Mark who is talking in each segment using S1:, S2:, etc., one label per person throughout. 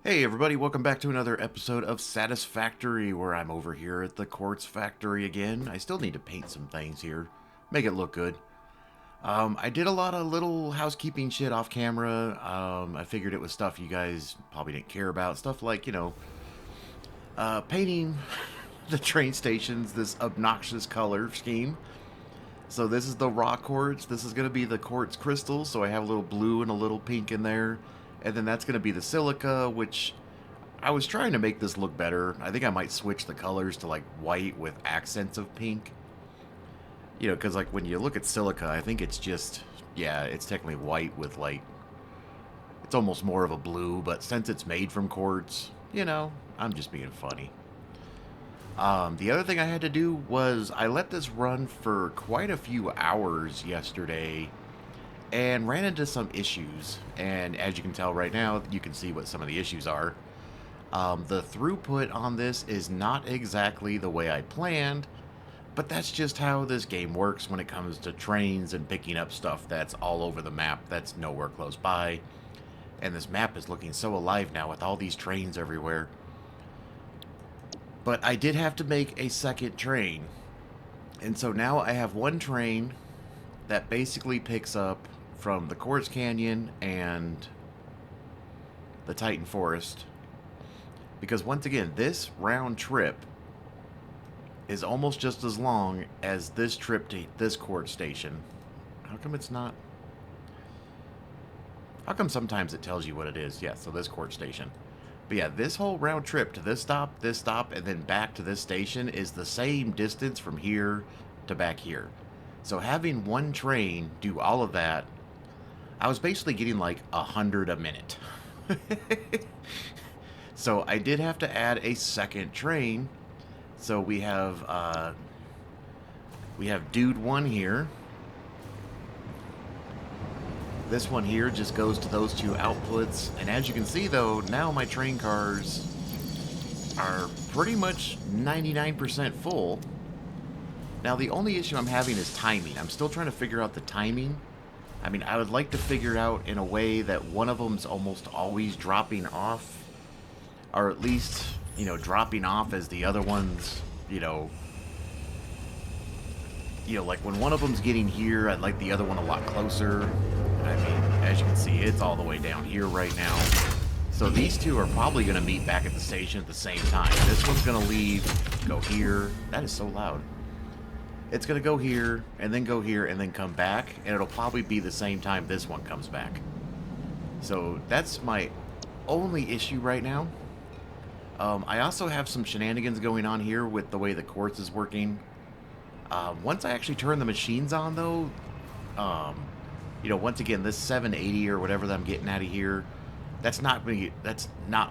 S1: Hey everybody, welcome back to another episode of Satisfactory, where I'm over here at the Quartz factory again. I still need to paint some things here, make it look good. I did a lot of little housekeeping shit off camera. I figured it was stuff you guys probably didn't care about. Stuff like, painting the train stations this obnoxious color scheme. So this is the raw quartz. This is going to be the quartz crystal, so I have a little blue and a little pink in there. And then that's going to be the silica, which I was trying to make this look better. I think I might switch the colors to like white with accents of pink. You know, because like when you look at silica, I think it's just, yeah, it's technically white with like, it's almost more of a blue, but since it's made from quartz, I'm just being funny. The other thing I had to do was I let this run for quite a few hours yesterday and ran into some issues. And as you can tell right now, you can see what some of the issues are. The throughput on this is not exactly the way I planned, but that's just how this game works when it comes to trains and picking up stuff that's all over the map that's nowhere close by. And this map is looking so alive now with all these trains everywhere. But I did have to make a second train. And so now I have one train that basically picks up from the Quartz Canyon and the Titan Forest. Because once again, this round trip is almost just as long as this trip to this quartz station. How come it's not? How come sometimes it tells you what it is? Yeah, so this quartz station. But yeah, this whole round trip to this stop, and then back to this station is the same distance from here to back here. So having one train do all of that, I was basically getting like 100 a minute. So I did have to add a second train. So we have Dude 1 here. This one here just goes to those two outputs. And as you can see though, now my train cars are pretty much 99% full. Now the only issue I'm having is timing. I'm still trying to figure out the timing. I mean, I would like to figure it out in a way that one of them's almost always dropping off. Or at least, dropping off as the other one's, like when one of them's getting here, I'd like the other one a lot closer. I mean, as you can see, it's all the way down here right now. So these two are probably going to meet back at the station at the same time. This one's going to leave, go here. That is so loud. It's going to go here, and then come back, and it'll probably be the same time this one comes back. So that's my only issue right now. I also have some shenanigans going on here with the way the quartz is working. Once I actually turn the machines on, though, once again, this 780 or whatever that I'm getting out of here, that's not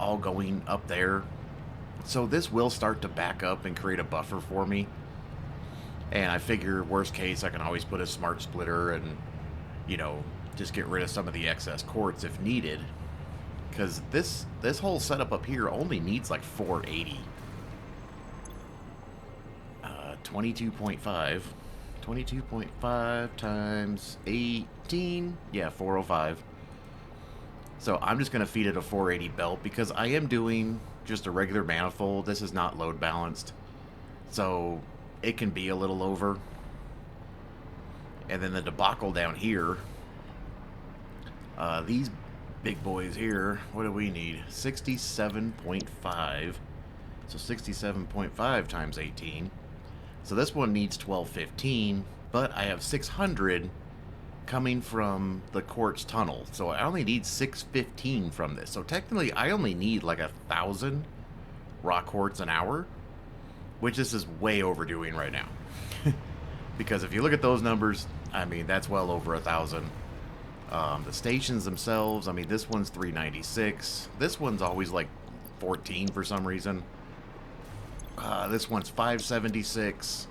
S1: all going up there. So this will start to back up and create a buffer for me. And I figure, worst case, I can always put a smart splitter and, just get rid of some of the excess quartz if needed. Because this whole setup up here only needs like 480. 22.5. 22.5 times 18. Yeah, 405. So I'm just going to feed it a 480 belt because I am doing just a regular manifold. This is not load balanced. So it can be a little over. And then the debacle down here, these big boys here, what do we need? 67.5. So 67.5 times 18. So this one needs 1215, but I have 600 coming from the quartz tunnel. So I only need 615 from this. So technically I only need like 1,000 raw quartz an hour, which this is way overdoing right now. Because if you look at those numbers, I mean, that's well over 1,000. The stations themselves, I mean, this one's 396. This one's always like 14 for some reason. This one's 576.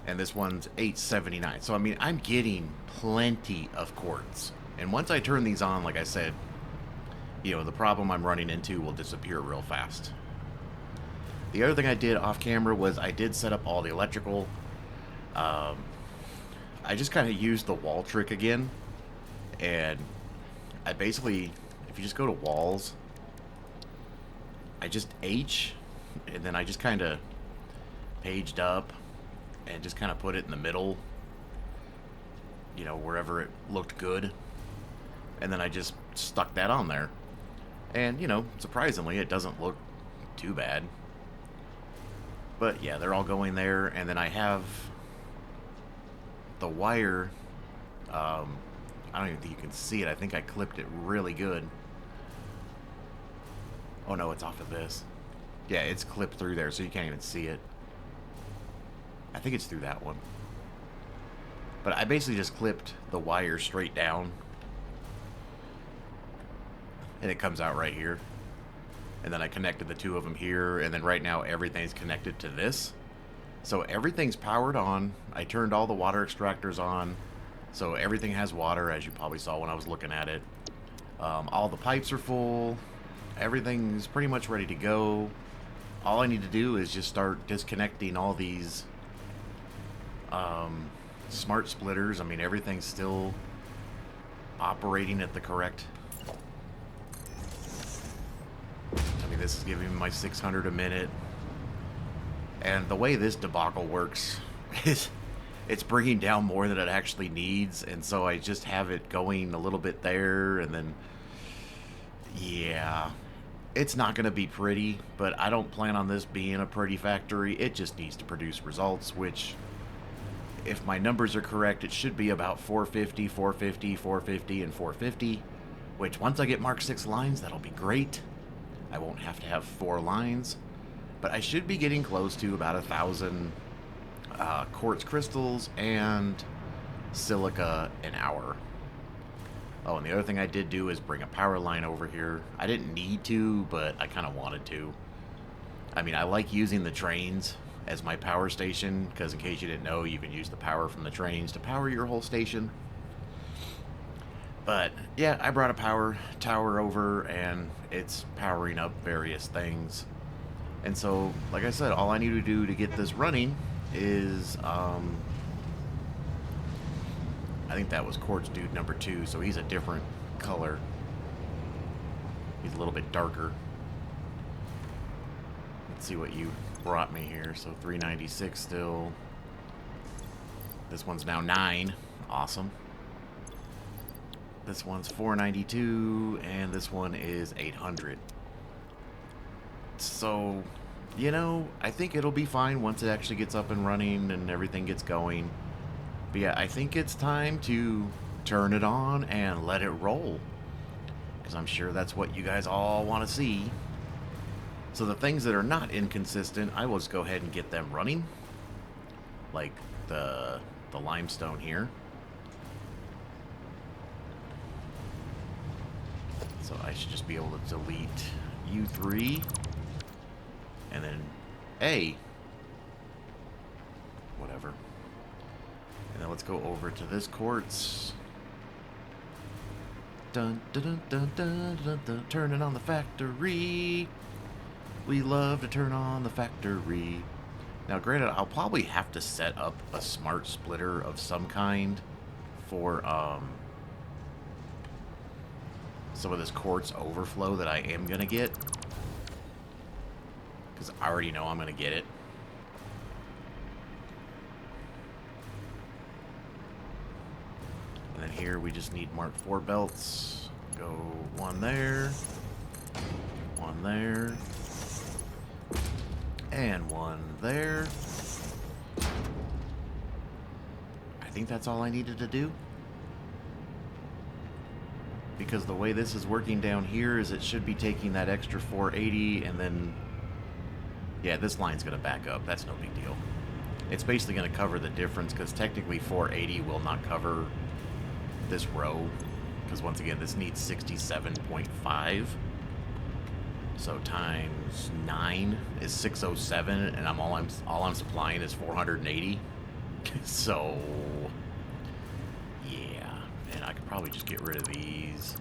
S1: And this one's 879. So, I mean, I'm getting plenty of quartz. And once I turn these on, like I said, the problem I'm running into will disappear real fast. The other thing I did off camera was I did set up all the electrical. I just kind of used the wall trick again. And I basically, if you just go to walls, I just H, and then I just kind of paged up and just kind of put it in the middle, you know, wherever it looked good. And then I just stuck that on there. And, you know, surprisingly, it doesn't look too bad. But yeah, they're all going there. And then I have the wire. I don't even think you can see it. I think I clipped it really good. Oh no, it's off of this. Yeah, it's clipped through there, so you can't even see it. I think it's through that one. But I basically just clipped the wire straight down. And it comes out right here. And then I connected the two of them here. And then right now everything's connected to this. So everything's powered on. I turned all the water extractors on. So everything has water, as you probably saw when I was looking at it. All the pipes are full. Everything's pretty much ready to go. All I need to do is just start disconnecting all these smart splitters. I mean, everything's still operating at the correct. I mean, this is giving me my 600 a minute. And the way this debacle works is it's bringing down more than it actually needs. And so I just have it going a little bit there. And then, yeah, it's not going to be pretty. But I don't plan on this being a pretty factory. It just needs to produce results, which, if my numbers are correct, it should be about 450, 450, 450, and 450. Which, once I get Mark 6 lines, that'll be great. I won't have to have 4 lines. But I should be getting close to about 1,000 quartz crystals and silica an hour. Oh, and the other thing I did do is bring a power line over here. I didn't need to, but I kind of wanted to. I mean, I like using the trains as my power station, because in case you didn't know, you can use the power from the trains to power your whole station. But yeah, I brought a power tower over, and it's powering up various things. And so, like I said, all I need to do to get this running is, I think that was Quartz Dude number 2, so he's a different color. He's a little bit darker. Let's see what you brought me here. So 396 still. This one's now 9. Awesome. This one's 492, and this one is 800. So, you know, I think it'll be fine once it actually gets up and running and everything gets going. But yeah, I think it's time to turn it on and let it roll, because I'm sure that's what you guys all want to see. So the things that are not inconsistent, I will just go ahead and get them running. Like the limestone here. So I should just be able to delete U3. And then A. Whatever. And then let's go over to this quartz. Dun dun dun dun dun dun dun. Turning on the factory. We love to turn on the factory. Now, granted, I'll probably have to set up a smart splitter of some kind for some of this quartz overflow that I am gonna get. Because I already know I'm going to get it. And then here we just need Mark 4 belts. Go one there. One there. And one there. I think that's all I needed to do. Because the way this is working down here is it should be taking that extra 480 and then... Yeah, this line's going to back up. That's no big deal. It's basically going to cover the difference, because technically 480 will not cover this row. Because once again, this needs 67.5. So times 9 is 607, and all I'm supplying is 480. So yeah, and I could probably just get rid of these.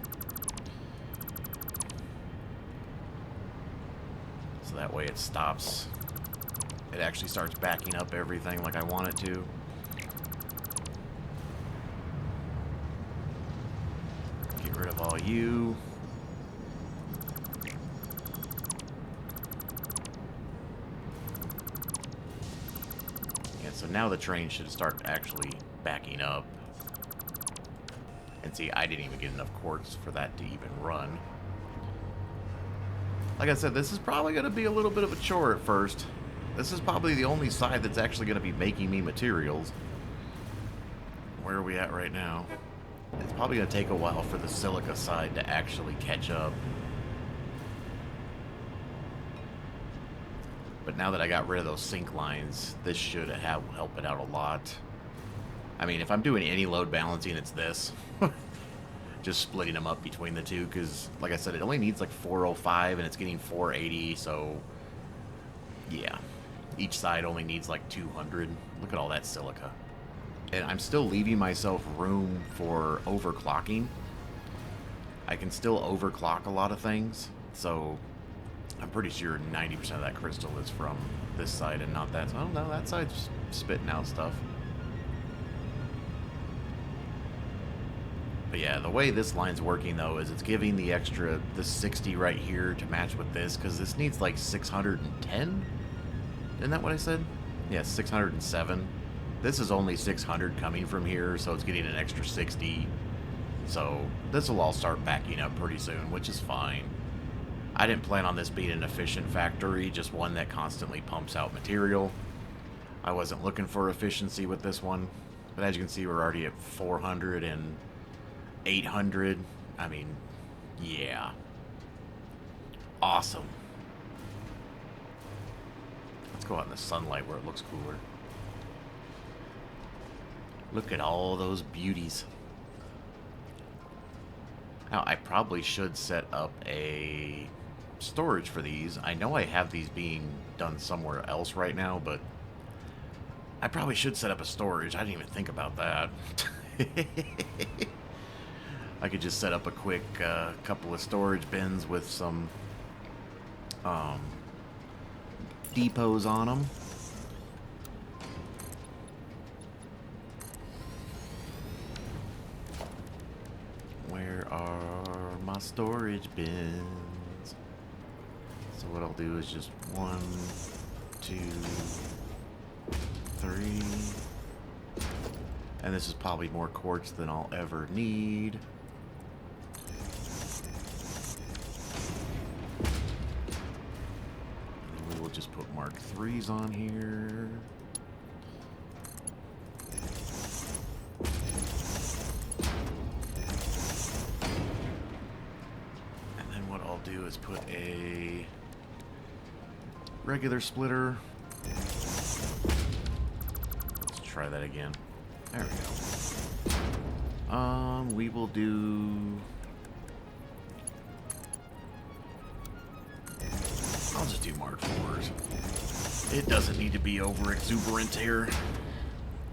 S1: So that way it stops. It actually starts backing up everything like I want it to. Get rid of all you. so now the train should start actually backing up. And see, I didn't even get enough quartz for that to even run. Like I said, this is probably going to be a little bit of a chore at first. This is probably the only side that's actually going to be making me materials. Where are we at right now? It's probably going to take a while for the silica side to actually catch up. But now that I got rid of those sink lines, this should help it out a lot. I mean, if I'm doing any load balancing, it's this. Just splitting them up between the two, because, like I said, it only needs like 405, and it's getting 480, so, yeah. Each side only needs like 200. Look at all that silica. And I'm still leaving myself room for overclocking. I can still overclock a lot of things, so I'm pretty sure 90% of that crystal is from this side and not that. So, I don't know, that side's spitting out stuff. But yeah, the way this line's working, though, is it's giving the extra, the 60 right here to match with this, because this needs like 610? Isn't that what I said? Yeah, 607. This is only 600 coming from here, so it's getting an extra 60. So this will all start backing up pretty soon, which is fine. I didn't plan on this being an efficient factory, just one that constantly pumps out material. I wasn't looking for efficiency with this one, but as you can see, we're already at 400 and 800. I mean, yeah. Awesome. Let's go out in the sunlight where it looks cooler. Look at all those beauties. Now, I probably should set up a storage for these. I know I have these being done somewhere else right now, but I probably should set up a storage. I didn't even think about that. I could just set up a quick couple of storage bins with some depots on them. Where are my storage bins? So what I'll do is just 1, 2, 3. And this is probably more quartz than I'll ever need. And we will just put Mark 3s on here. And then what I'll do is put a regular splitter. Let's try that again. There we go. We will do... I'll just do Mark 4s. It doesn't need to be over exuberant here.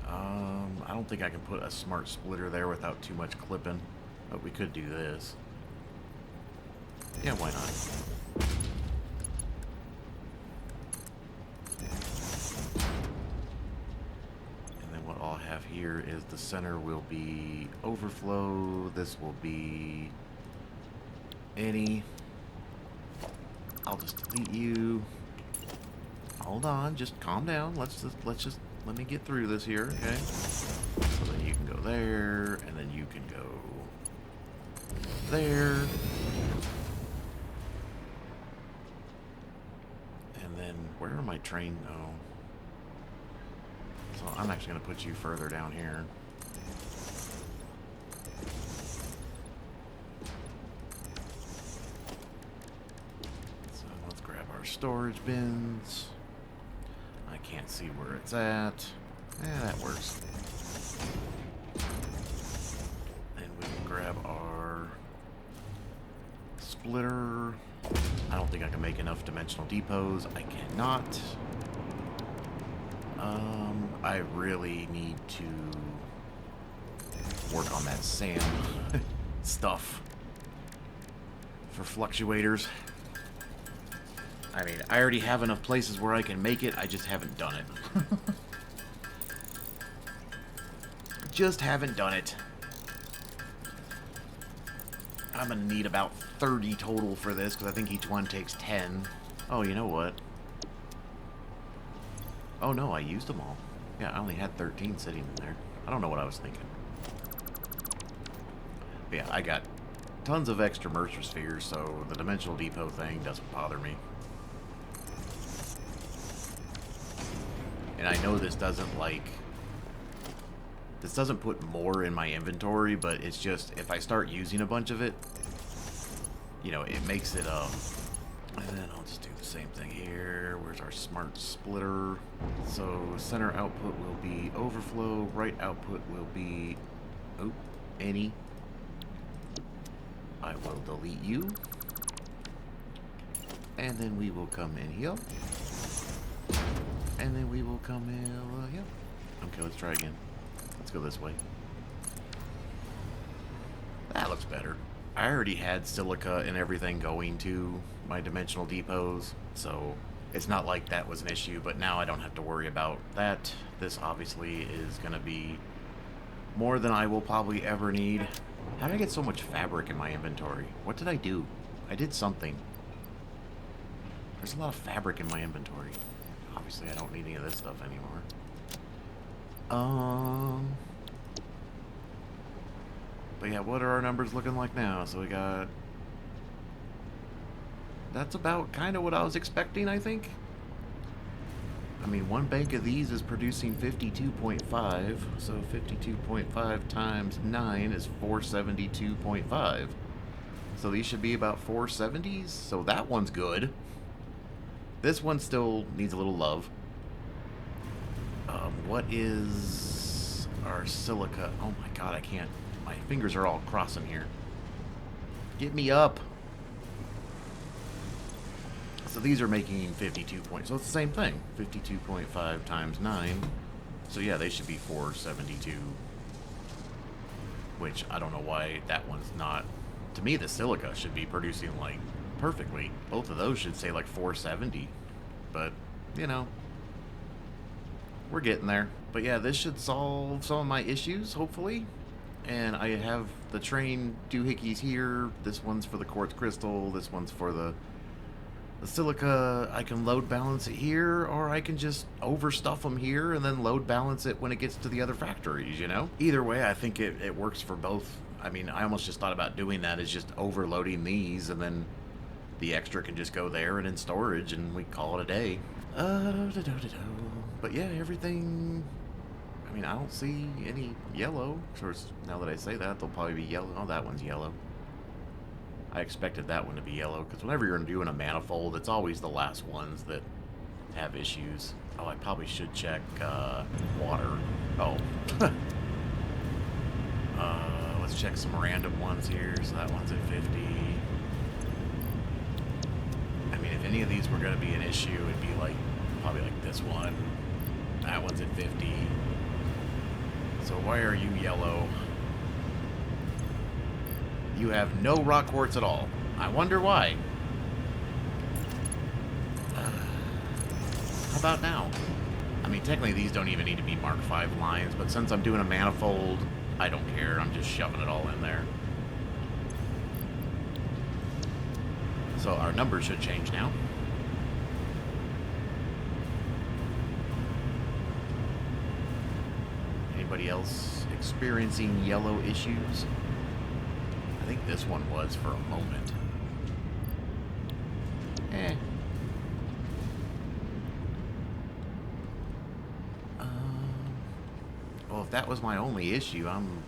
S1: I don't think I can put a smart splitter there without too much clipping, but we could do this. Yeah, why not? Here is the center will be overflow. This will be any. I'll just delete you. Hold on, just calm down. Let's just let me get through this here, okay? So then you can go there, and then you can go there, and then where are my train? Oh. So I'm actually going to put you further down here. So let's grab our storage bins. I can't see where it's at. That works. And we can grab our splitter. I don't think I can make enough dimensional depots. I cannot. I really need to work on that SAM stuff for fluctuators. I mean, I already have enough places where I can make it, I just haven't done it. Just haven't done it. I'm gonna need about 30 total for this, because I think each one takes 10. Oh, you know what? Oh no, I used them all. Yeah, I only had 13 sitting in there. I don't know what I was thinking. But yeah, I got tons of extra Mercer spheres, so the dimensional depot thing doesn't bother me. And I know this doesn't put more in my inventory, but it's just, if I start using a bunch of it, you know, it makes it, and then I'll just do the same thing here. Where's our smart splitter? So center output will be overflow, right output will be, any. I will delete you. And then we will come in here. And then we will come in here. Okay, let's try again. Let's go this way. That looks better. I already had silica and everything going to my dimensional depots, so it's not like that was an issue, but now I don't have to worry about that. This obviously is going to be more than I will probably ever need. How did I get so much fabric in my inventory? What did I do? I did something. There's a lot of fabric in my inventory. Obviously, I don't need any of this stuff anymore. But yeah, what are our numbers looking like now? So we got... That's about kind of what I was expecting, I think. I mean, one bank of these is producing 52.5, so 52.5 times 9 is 472.5. So these should be about 470s, so that one's good. This one still needs a little love. What is our silica? Oh my god, I can't. My fingers are all crossing here. Get me up. So these are making 52 points. So it's the same thing. 52.5 times 9. So yeah, they should be 472. Which, I don't know why that one's not. To me, the silica should be producing, like, perfectly. Both of those should say, like, 470. But, you know, we're getting there. But yeah, this should solve some of my issues, hopefully. And I have the train doohickeys here. This one's for the quartz crystal. This one's for the silica. I can load balance it here, or I can just overstuff them here and then load balance it when it gets to the other factories, you know? Either way, I think it works for both. I mean, I almost just thought about doing that, is just overloading these, and then the extra can just go there and in storage, and we call it a day. But yeah, everything... I mean, I don't see any yellow. Of course, now that I say that, they'll probably be yellow. Oh, that one's yellow. I expected that one to be yellow, because whenever you're doing a manifold, it's always the last ones that have issues. Oh, I probably should check water. Oh. Let's check some random ones here. So that one's at 50. I mean, if any of these were going to be an issue, it'd be like, probably like this one. That one's at 50. So why are you yellow? You have no rock quartz at all. I wonder why. How about now? I mean, technically these don't even need to be Mark V lines, but since I'm doing a manifold, I don't care. I'm just shoving it all in there. So our numbers should change now. Anybody else experiencing yellow issues? I think this one was for a moment. Well, if that was my only issue, I'm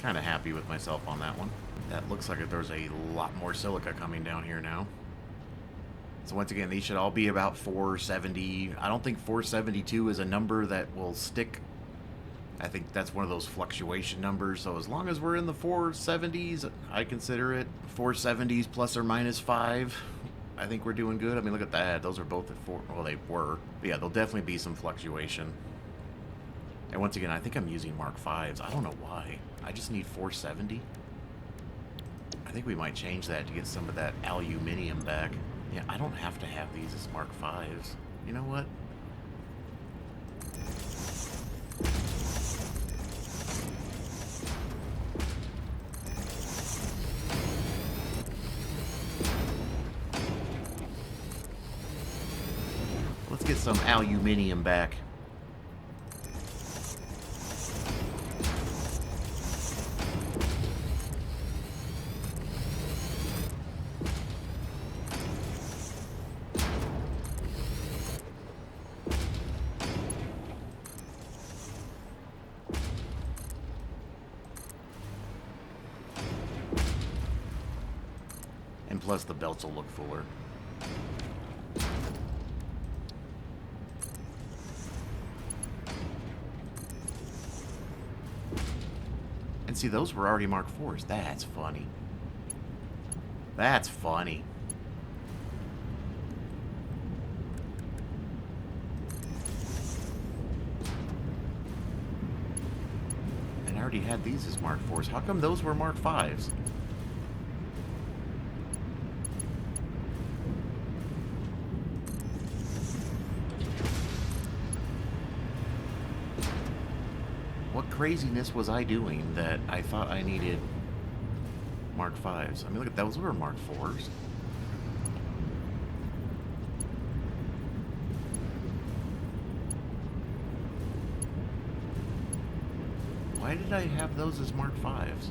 S1: kind of happy with myself on that one. That looks like there's a lot more silica coming down here now. So once again, these should all be about 470. I don't think 472 is a number that will stick. I think that's one of those fluctuation numbers. So as long as we're in the 470s, I consider it 470s plus or minus 5. I think we're doing good. I mean, look at that. Those are both at 4. Well, they were. But yeah, there'll definitely be some fluctuation. And once again, I think I'm using Mark Vs. I don't know why. I just need 470. I think we might change that to get some of that aluminium back. Yeah, I don't have to have these as Mark Vs. You know what? Let's get some aluminium back. plus the belts will look fuller. And see, those were already Mark IVs. That's funny. That's funny. And I already had these as Mark IVs. How come those were Mark Vs? What craziness was I doing that I thought I needed Mark Vs? I mean, look at those were Mark IVs. Why did I have those as Mark Vs?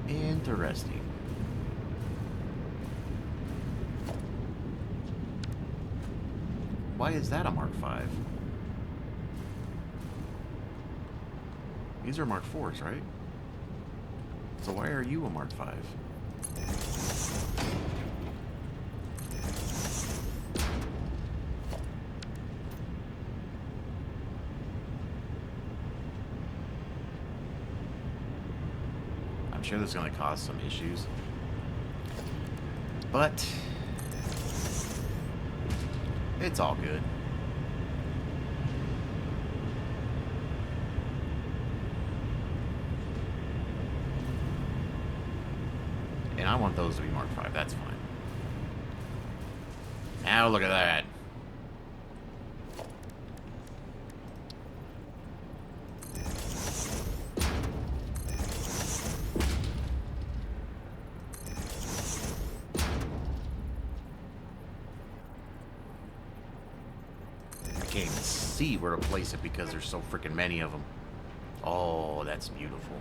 S1: Interesting. Why is that a Mark V? These are Mark IVs, right? So why are you a Mark V? I'm sure this is going to cause some issues. But it's all good. And I want those to be Mark V. That's fine. Now look at that. Can't even see where to place it because there's so freaking many of them. Oh, that's beautiful.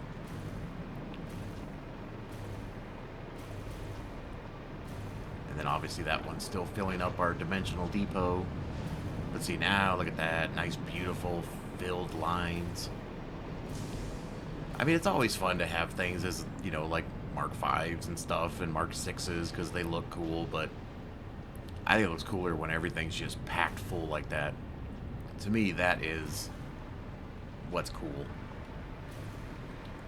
S1: And then obviously that one's still filling up our dimensional depot. Let's see now, look at that. Nice, beautiful, filled lines. I mean, it's always fun to have things as, you know, like Mark Vs and stuff and Mark VIs because they look cool, but I think it looks cooler when everything's just packed full like that. To me, that is what's cool.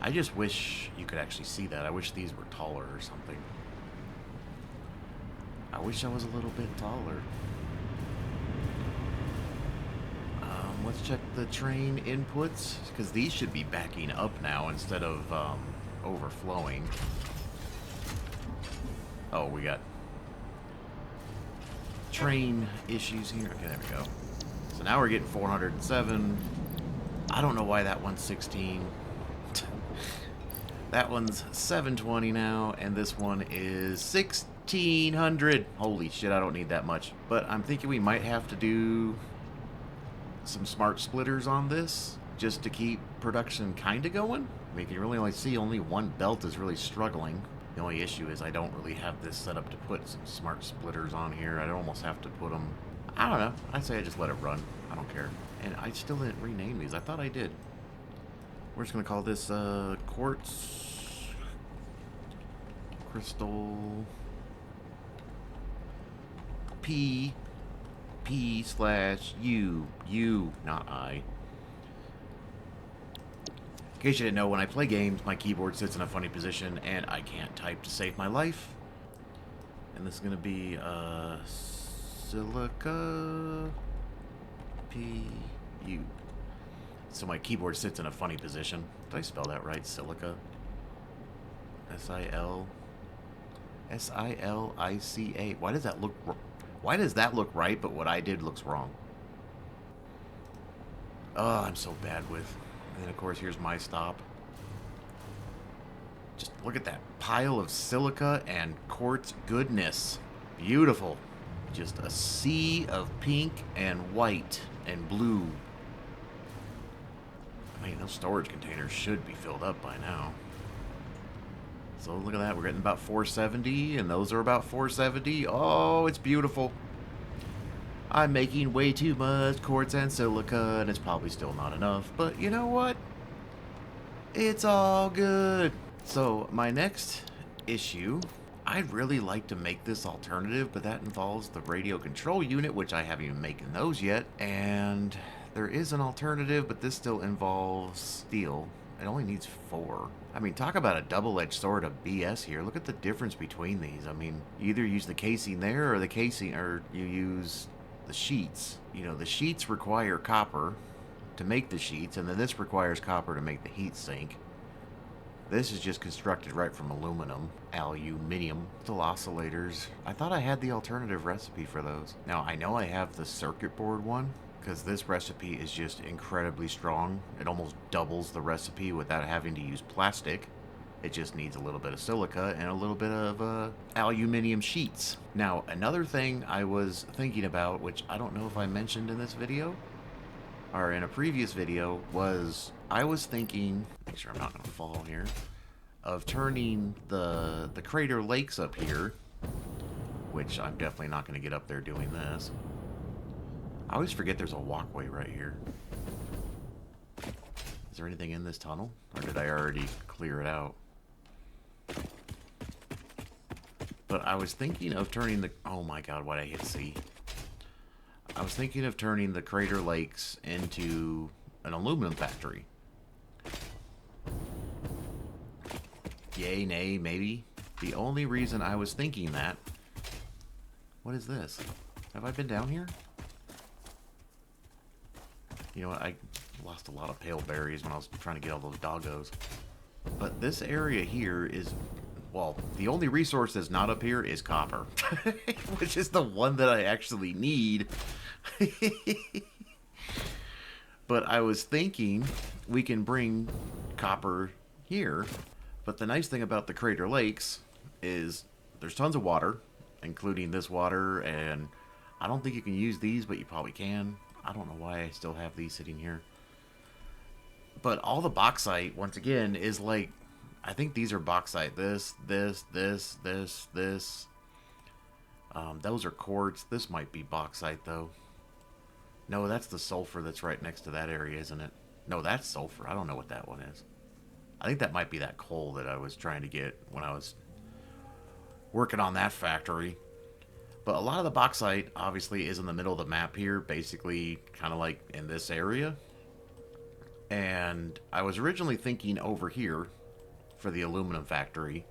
S1: I just wish you could actually see that. I wish these were taller or something. I wish I was a little bit taller. Let's check the train inputs, because these should be backing up now instead of overflowing. Oh, we got train issues here. Okay, there we go. So now we're getting 407. I don't know why that one's 16. That one's 720 now, and this one is 1600. Holy shit, I don't need that much. But I'm thinking we might have to do some smart splitters on this just to keep production kind of going. I mean, you can really only see only one belt is really struggling. The only issue is I don't really have this set up to put some smart splitters on here. I'd almost have to put them... I don't know. I'd say I just let it run. I don't care. And I still didn't rename these. I thought I did. We're just going to call this Quartz Crystal P/U, not I. In case you didn't know, when I play games, my keyboard sits in a funny position and I can't type to save my life. And this is going to be Silica P/U. So my keyboard sits in a funny position. Did I spell that right? Silica? S-I-L-I-C-A. Why does that look... Why does that look right, but what I did looks wrong? Oh, I'm so bad with... And then, of course, here's my stop. Just look at that pile of silica and quartz goodness. Beautiful. Just a sea of pink and white and blue. I mean, those storage containers should be filled up by now. So look at that. We're getting about 470, and those are about 470. Oh, it's beautiful. I'm making way too much quartz and silica, and it's probably still not enough. But you know what? It's all good. So my next issue, I'd really like to make this alternative, but that involves the radio control unit, which I haven't even making those yet. And there is an alternative, but this still involves steel. It only needs 4. I mean, talk about a double-edged sword of BS here. Look at the difference between these. I mean, you either use the casing there or the casing, or you use the sheets. You know, the sheets require copper to make the sheets, and then this requires copper to make the heat sink. This is just constructed right from aluminum. Still oscillators. I thought I had the alternative recipe for those. Now, I know I have the circuit board one, because this recipe is just incredibly strong. It almost doubles the recipe without having to use plastic. It just needs a little bit of silica and a little bit of aluminum sheets. Now, another thing I was thinking about, which I don't know if I mentioned in this video, or in a previous video, was I was thinking, make sure I'm not going to fall here, of turning the crater lakes up here, which I'm definitely not going to get up there doing this. I always forget there's a walkway right here. Is there anything in this tunnel? Or did I already clear it out? But I was thinking of turning the... Oh my god, why'd I hit C? I was thinking of turning the crater lakes into an aluminum factory. Yay, nay, maybe. The only reason I was thinking that... What is this? Have I been down here? You know what, I lost a lot of pale berries when I was trying to get all those doggos. But this area here is, well, the only resource that's not up here is copper. Which is the one that I actually need. But I was thinking we can bring copper here. But the nice thing about the Crater Lakes is there's tons of water, including this water, and I don't think you can use these, but you probably can. I don't know why I still have these sitting here. But all the bauxite, once again, is like... I think these are bauxite. This. Those are quartz. This might be bauxite, though. No, that's the sulfur that's right next to that area, isn't it? No, that's sulfur. I don't know what that one is. I think that might be that coal that I was trying to get when I was working on that factory. But a lot of the bauxite, obviously, is in the middle of the map here, basically kind of like in this area. And I was originally thinking over here for the aluminum factory.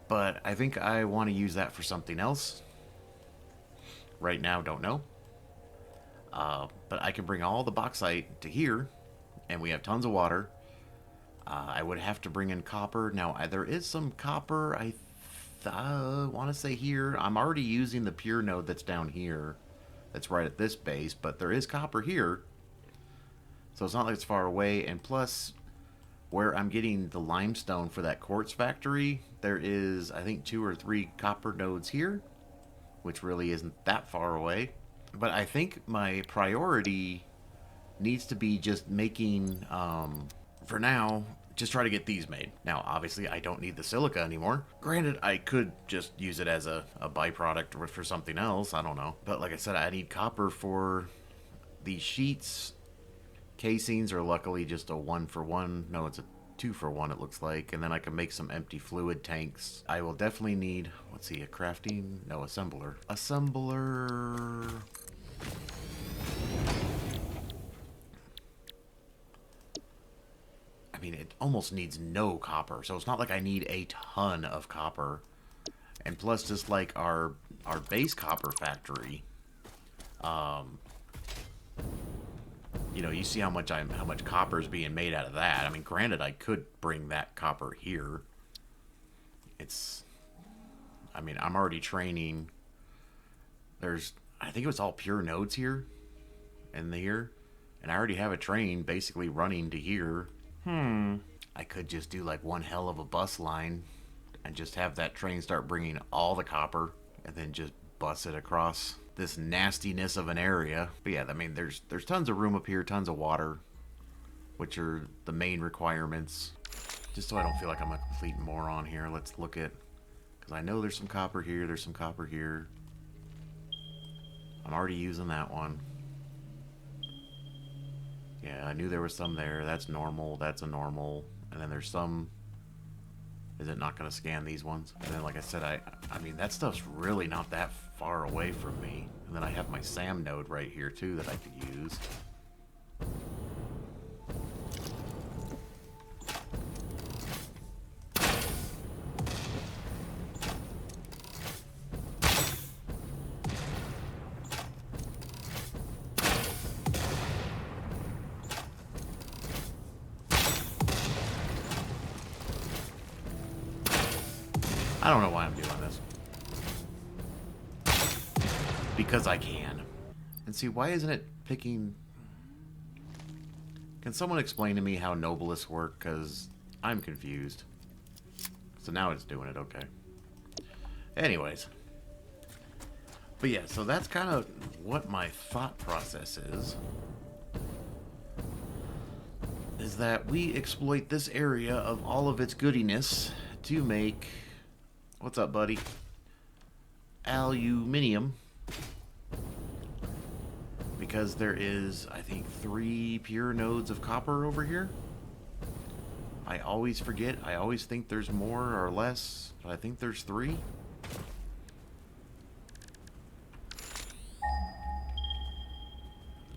S1: But I think I want to use that for something else. Right now, don't know. But I can bring all the bauxite to here, and we have tons of water. I would have to bring in copper. Now, there is some copper, I want to say here. I'm already using the pure node that's down here. That's right at this base, but there is copper here. So it's not like it's far away. And plus, where I'm getting the limestone for that quartz factory, there is, I think, 2 or 3 copper nodes here, which really isn't that far away. But I think my priority needs to be just making, for now, just try to get these made. Now, obviously, I don't need the silica anymore. Granted, I could just use it as a byproduct or for something else. I don't know. But like I said, I need copper for these sheets. Casings are luckily just a 1-for-1. No, it's a 2-for-1, it looks like. And then I can make some empty fluid tanks. I will definitely need, let's see, a crafting? No, assembler. Assembler... I mean, it almost needs no copper, so it's not like I need a ton of copper. And plus, just like our base copper factory, you know, you see how much copper is being made out of that. I mean, granted, I could bring that copper here. It's, I mean, I'm already training. There's, I think it was all pure nodes here, and here, and I already have a train basically running to here. I could just do like one hell of a bus line and just have that train start bringing all the copper and then just bus it across this nastiness of an area. But yeah, I mean, there's tons of room up here, tons of water, which are the main requirements. Just so I don't feel like I'm a complete moron here, let's look at, because I know there's some copper here, there's some copper here. I'm already using that one. Yeah, I knew there was some there. That's normal. That's a normal. And then there's some Is it not going to scan these ones? And then, like I said, I mean, that stuff's really not that far away from me. And then I have my SAM node right here, too, that I could use. I don't know why I'm doing this. Because I can. And see, why isn't it picking... Can someone explain to me how Noblists work? Because I'm confused. So now it's doing it, okay. Anyways. But yeah, so that's kind of what my thought process is that we exploit this area of all of its goodiness to make... What's up, buddy? Aluminium. Because there is, I think, 3 pure nodes of copper over here. I always forget. I always think there's more or less, but I think there's 3.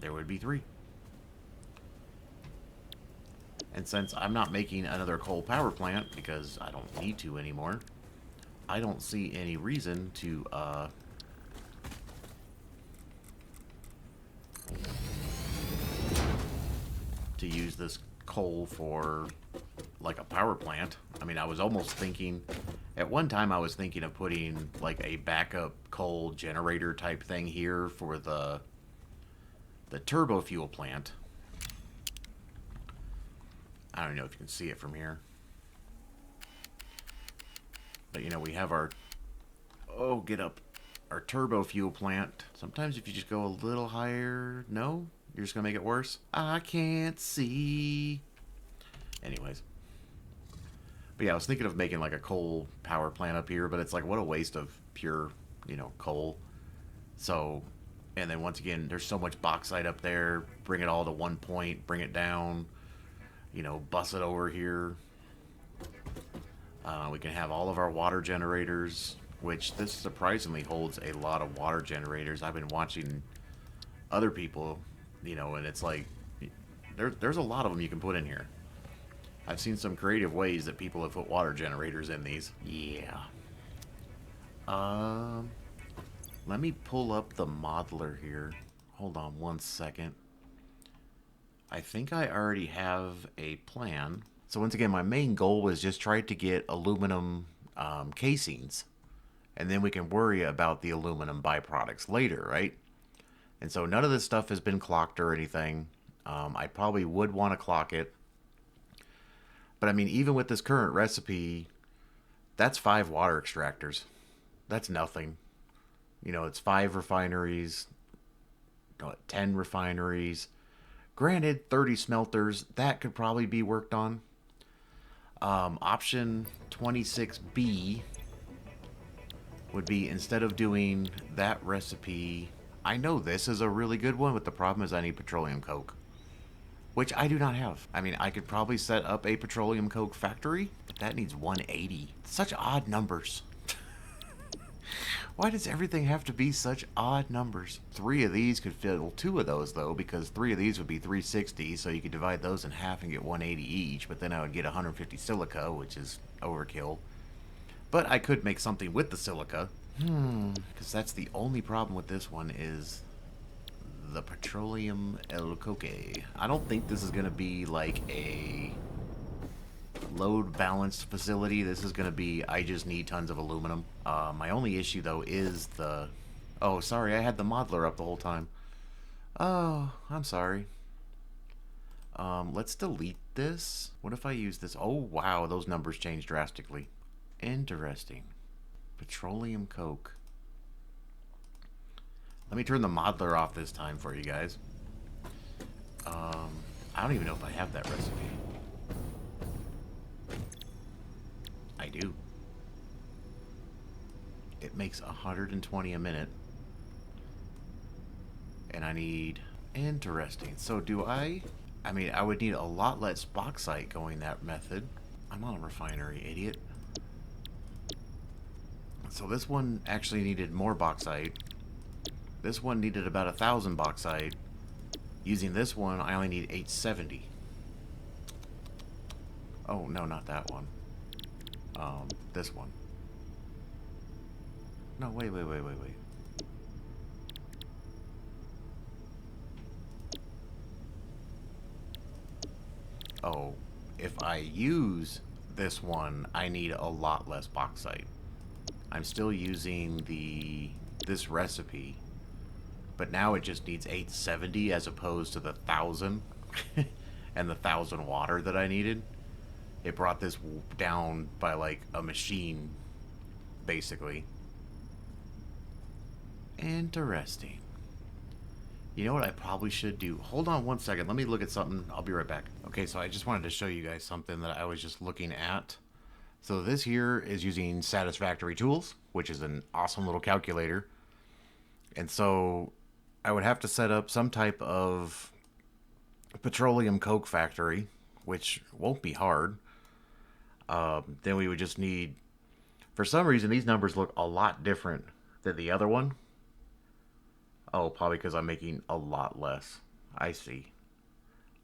S1: There would be 3. And since I'm not making another coal power plant, because I don't need to anymore, I don't see any reason to use this coal for like a power plant. I mean, I was almost thinking, at one time I was thinking of putting like a backup coal generator type thing here for the turbo fuel plant. I don't know if you can see it from here. But, you know, we have our... Oh, get up. Our turbo fuel plant. Sometimes if you just go a little higher... No? You're just going to make it worse? I can't see. Anyways. But yeah, I was thinking of making like a coal power plant up here, but it's like, what a waste of pure, you know, coal. So, and then once again, there's so much bauxite up there. Bring it all to one point. Bring it down. You know, bus it over here. We can have all of our water generators, which this surprisingly holds a lot of water generators. I've been watching other people, you know, and it's like, there's a lot of them you can put in here. I've seen some creative ways that people have put water generators in these. Yeah. Let me pull up the modeler here. Hold on one second. I think I already have a plan. So once again, my main goal was just try to get aluminum casings. And then we can worry about the aluminum byproducts later, right? And so none of this stuff has been clocked or anything. I probably would want to clock it. But I mean, even with this current recipe, that's 5 water extractors. That's nothing. You know, it's 5 refineries, 10 refineries. Granted, 30 smelters, that could probably be worked on. Option 26B would be, instead of doing that recipe, I know this is a really good one, but the problem is I need petroleum coke, which I do not have. I mean, I could probably set up a petroleum coke factory, but that needs 180. Such odd numbers. Why does everything have to be such odd numbers? 3 of these could fill 2 of those, though, because 3 of these would be 360, so you could divide those in half and get 180 each, but then I would get 150 silica, which is overkill. But I could make something with the silica. Because that's the only problem with this one is the petroleum el coque. I don't think this is going to be like a load balanced facility. This is going to be, I just need tons of aluminum. My only issue though is the... Oh, sorry, I had the modeler up the whole time. Oh, I'm sorry. Let's delete this. What if I use this? Oh, wow, those numbers changed drastically. Interesting. Petroleum coke. Let me turn the modeler off this time for you guys. I don't even know if I have that recipe. I do. It makes 120 a minute. And I need... Interesting. So do I mean, I would need a lot less bauxite going that method. I'm on a refinery, idiot. So this one actually needed more bauxite. This one needed about 1,000 bauxite. Using this one, I only need 870. Oh, no, not that one. This one. No, wait. Oh, if I use this one, I need a lot less bauxite. I'm still using this recipe, but now it just needs 870 as opposed to the 1,000 and the 1,000 water that I needed. It brought this down by like a machine, basically. Interesting. You know what I probably should do? Hold on one second. Let me look at something. I'll be right back. Okay, so I just wanted to show you guys something that I was just looking at. So this here is using Satisfactory tools, which is an awesome little calculator. And so I would have to set up some type of petroleum coke factory, which won't be hard. Then we would just need, for some reason, these numbers look a lot different than the other one. Oh, probably because I'm making a lot less. I see.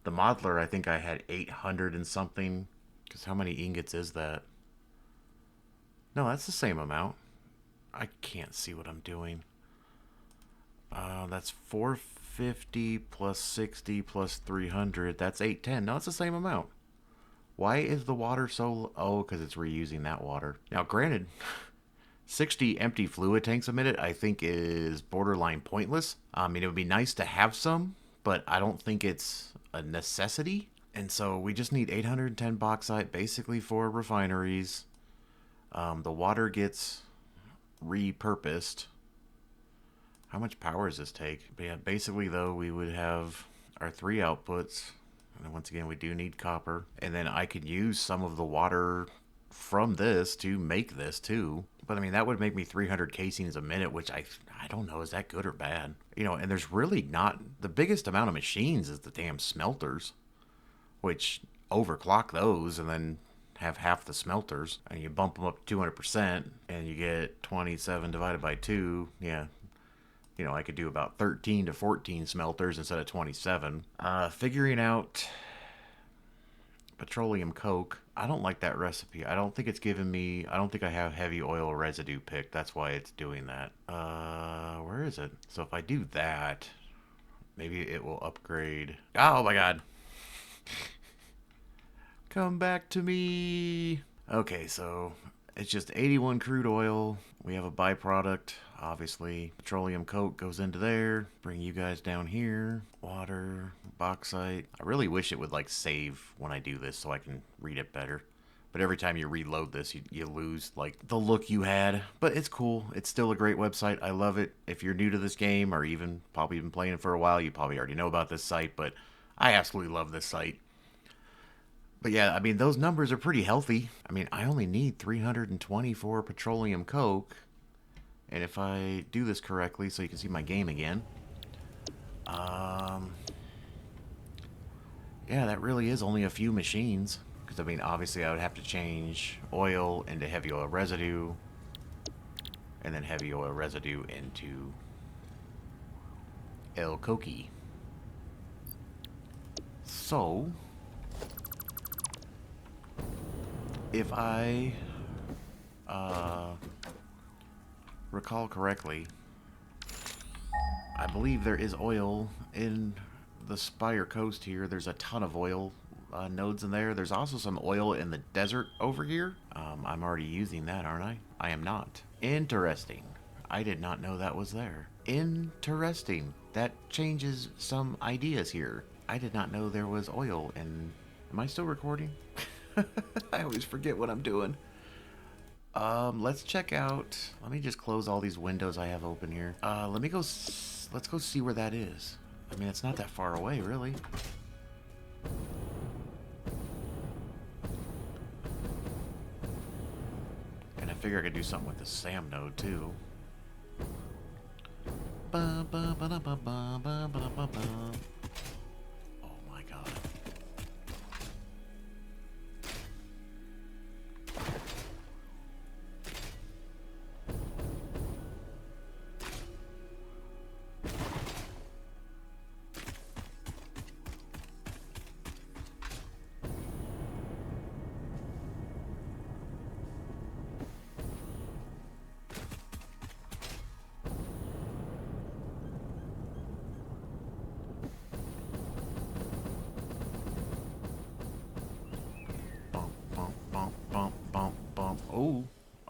S1: The modeler, I think I had 800 and something. Because how many ingots is that? No, that's the same amount. I can't see what I'm doing. That's 450 plus 60 plus 300. That's 810. No, it's the same amount. Why is the water so... Oh, because it's reusing that water. Now, granted, 60 empty fluid tanks a minute, I think, is borderline pointless. I mean, it would be nice to have some, but I don't think it's a necessity. And so we just need 810 bauxite, basically, for refineries. The water gets repurposed. How much power does this take? But yeah, basically, though, we would have our 3 outputs. And once again, we do need copper. And then I could use some of the water from this to make this, too. But, I mean, that would make me 300 casings a minute, which I don't know, is that good or bad? You know, and there's really not... The biggest amount of machines is the damn smelters, which overclock those and then have half the smelters. And you bump them up to 200%, and you get 27 divided by 2. Yeah. You know, I could do about 13 to 14 smelters instead of 27. Figuring out petroleum coke. I don't like that recipe. I don't think it's giving me... I don't think I have heavy oil residue picked. That's why it's doing that. Where is it? So if I do that, maybe it will upgrade. Oh my god. Come back to me. Okay, so it's just 81 crude oil. We have a byproduct. Obviously, petroleum coke goes into there. Bring you guys down here. Water, bauxite. I really wish it would like save when I do this so I can read it better. But every time you reload this, you lose like the look you had. But it's cool. It's still a great website. I love it. If you're new to this game or even probably been playing it for a while, you probably already know about this site. But I absolutely love this site. But yeah, I mean, those numbers are pretty healthy. I mean, I only need 324 petroleum coke. And if I do this correctly, so you can see my game again. Yeah, that really is only a few machines. Because, I mean, obviously I would have to change oil into heavy oil residue. And then heavy oil residue into El Coqui. So, if I recall correctly, I believe there is oil in the Spire Coast here. There's a ton of oil nodes in there. There's also some oil in the desert over here. I'm already using that, aren't I? I am not. Interesting. I did not know that was there. Interesting. That changes some ideas here. I did not know there was oil in... Am I still recording? I always forget what I'm doing. Let's check out... Let me just close all these windows I have open here. Let me go... Let's go see where that is. I mean, it's not that far away, really. And I figure I could do something with the SAM node, too. Oh my god.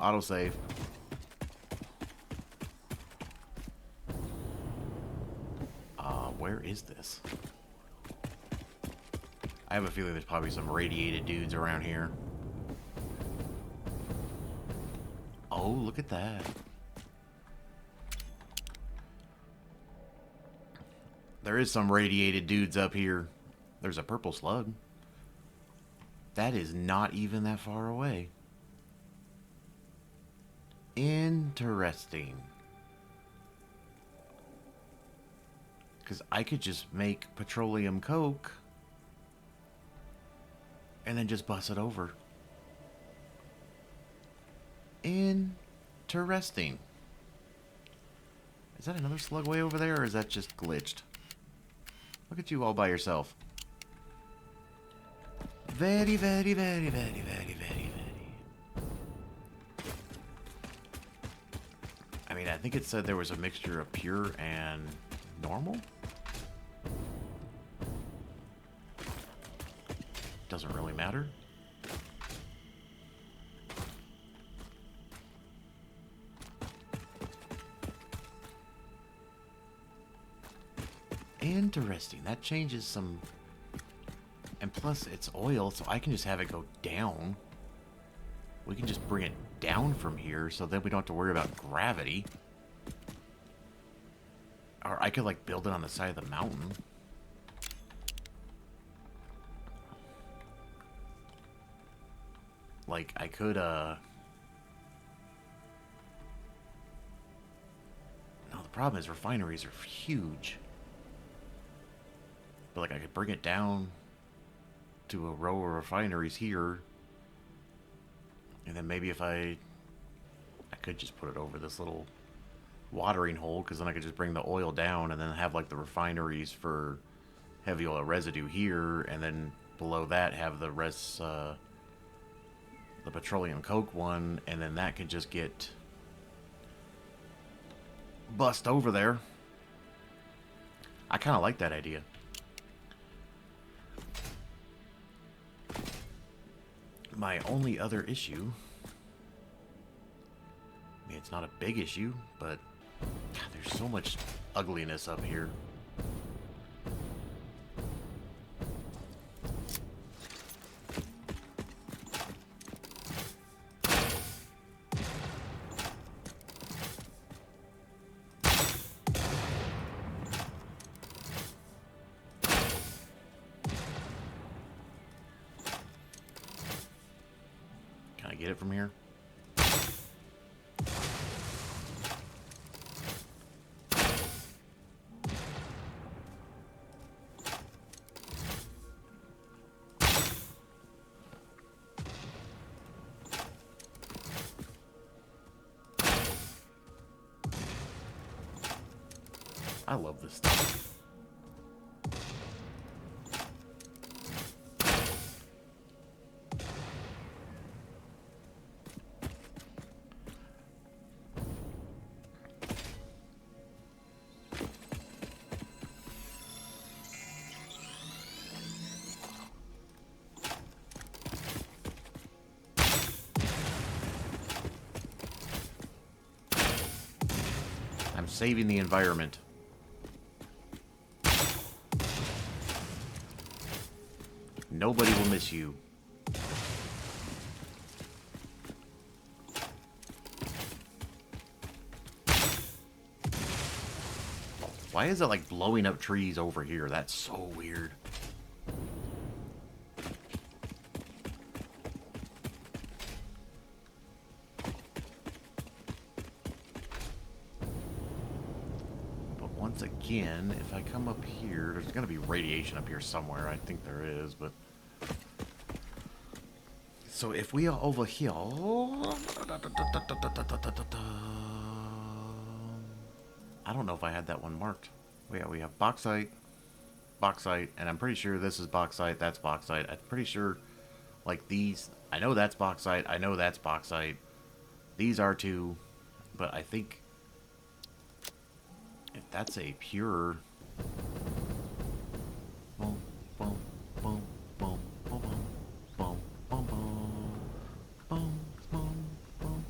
S1: autosave. Where is this? I have a feeling there's probably some radiated dudes around here. Oh, look at that. There is some radiated dudes up here. There's a purple slug. That is not even that far away. Interesting. Because I could just make petroleum coke and then just bust it over. Interesting. Is that another slug way over there, or is that just glitched? Look at you all by yourself. Very, very, very, very, very, very, very. I mean, I think it said there was a mixture of pure and normal? Doesn't really matter. Interesting. That changes some... And plus, it's oil, so I can just have it go down. We can just bring it down from here, so then we don't have to worry about gravity. Or I could, like, build it on the side of the mountain. Like, I could, No, the problem is refineries are huge. But, like, I could bring it down to a row of refineries here. And then maybe if I could just put it over this little watering hole, because then I could just bring the oil down and then have, like, the refineries for heavy oil residue here. And then below that have the rest, the petroleum coke one, and then that could just get bust over there. I kind of like that idea. My only other issue, I mean, it's not a big issue, but God, there's so much ugliness up here. Get it from here? I love this stuff. I'm saving the environment. Nobody will miss you. Why is it like blowing up trees over here? That's so weird. Once again, if I come up here, there's going to be radiation up here somewhere. I think there is, but... So if we are over here... I don't know if I had that one marked. Yeah, we have bauxite, bauxite, and I'm pretty sure this is bauxite, that's bauxite. I'm pretty sure, like, these... I know that's bauxite, I know that's bauxite. These are too, but I think... If that's a pure... Boom, boom, boom, boom, boom, boom, boom, boom, boom, boom, boom, boom.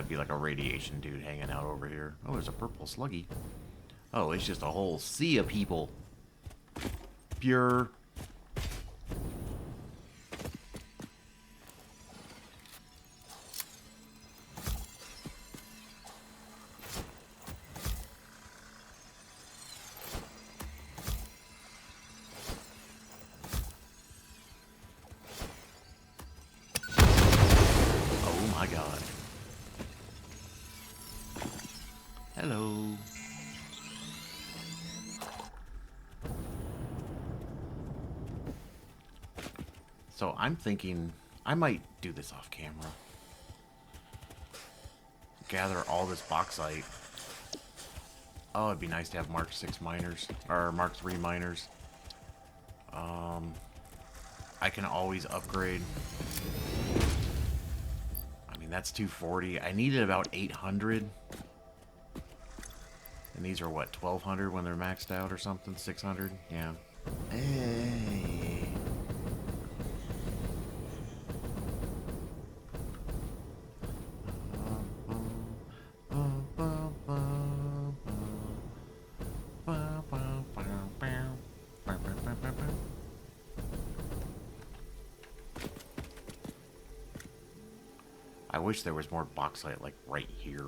S1: be like a radiation dude hanging out over here. Oh, there's a purple sluggy. Oh, it's just a whole sea of people. Pure. Oh my god. Hello. So I'm thinking I might do this off camera. Gather all this bauxite. Oh, it'd be nice to have Mark 6 miners, or Mark 3 miners. I can always upgrade. I mean, that's 240. I needed about 800. And these are what, 1200 when they're maxed out or something? 600? Yeah. Hey. I wish there was more bauxite like right here.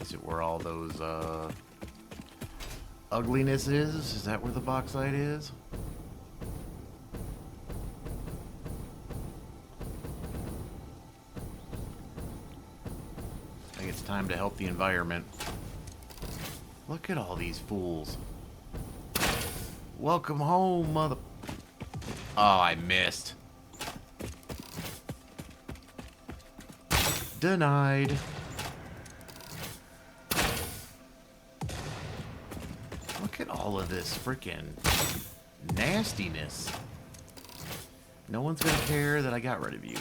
S1: Is it where all those ugliness is? Is that where the bauxite is? I think it's time to help the environment. Look at all these fools. Welcome home, mother... Oh, I missed. Denied. Look at all of this freaking nastiness. No one's gonna care that I got rid of you.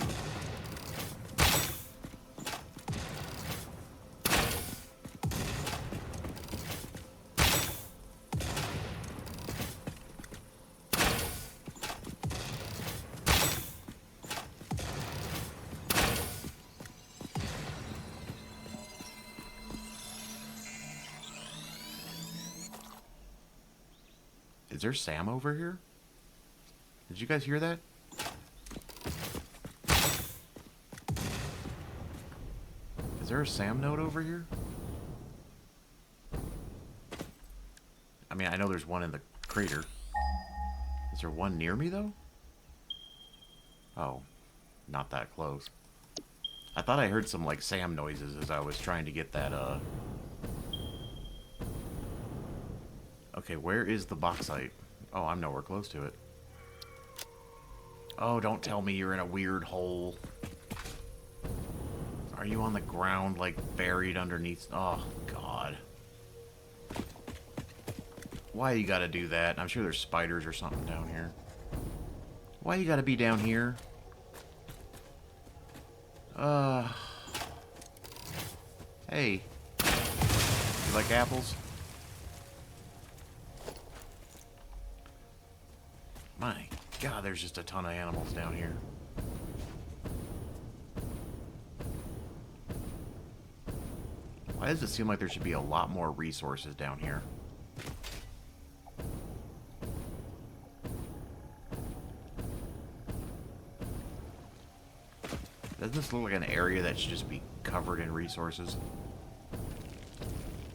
S1: Is there Sam over here? Did you guys hear that? Is there a Sam node over here? I mean, I know there's one in the crater. Is there one near me, though? Oh, not that close. I thought I heard some, like, Sam noises as I was trying to get that, Okay, where is the bauxite? Oh, I'm nowhere close to it. Oh, don't tell me you're in a weird hole. Are you on the ground, like, buried underneath? Oh, God. Why you gotta do that? I'm sure there's spiders or something down here. Why you gotta be down here? Hey. You like apples? My God, there's just a ton of animals down here. Why does it seem like there should be a lot more resources down here? Doesn't this look like an area that should just be covered in resources?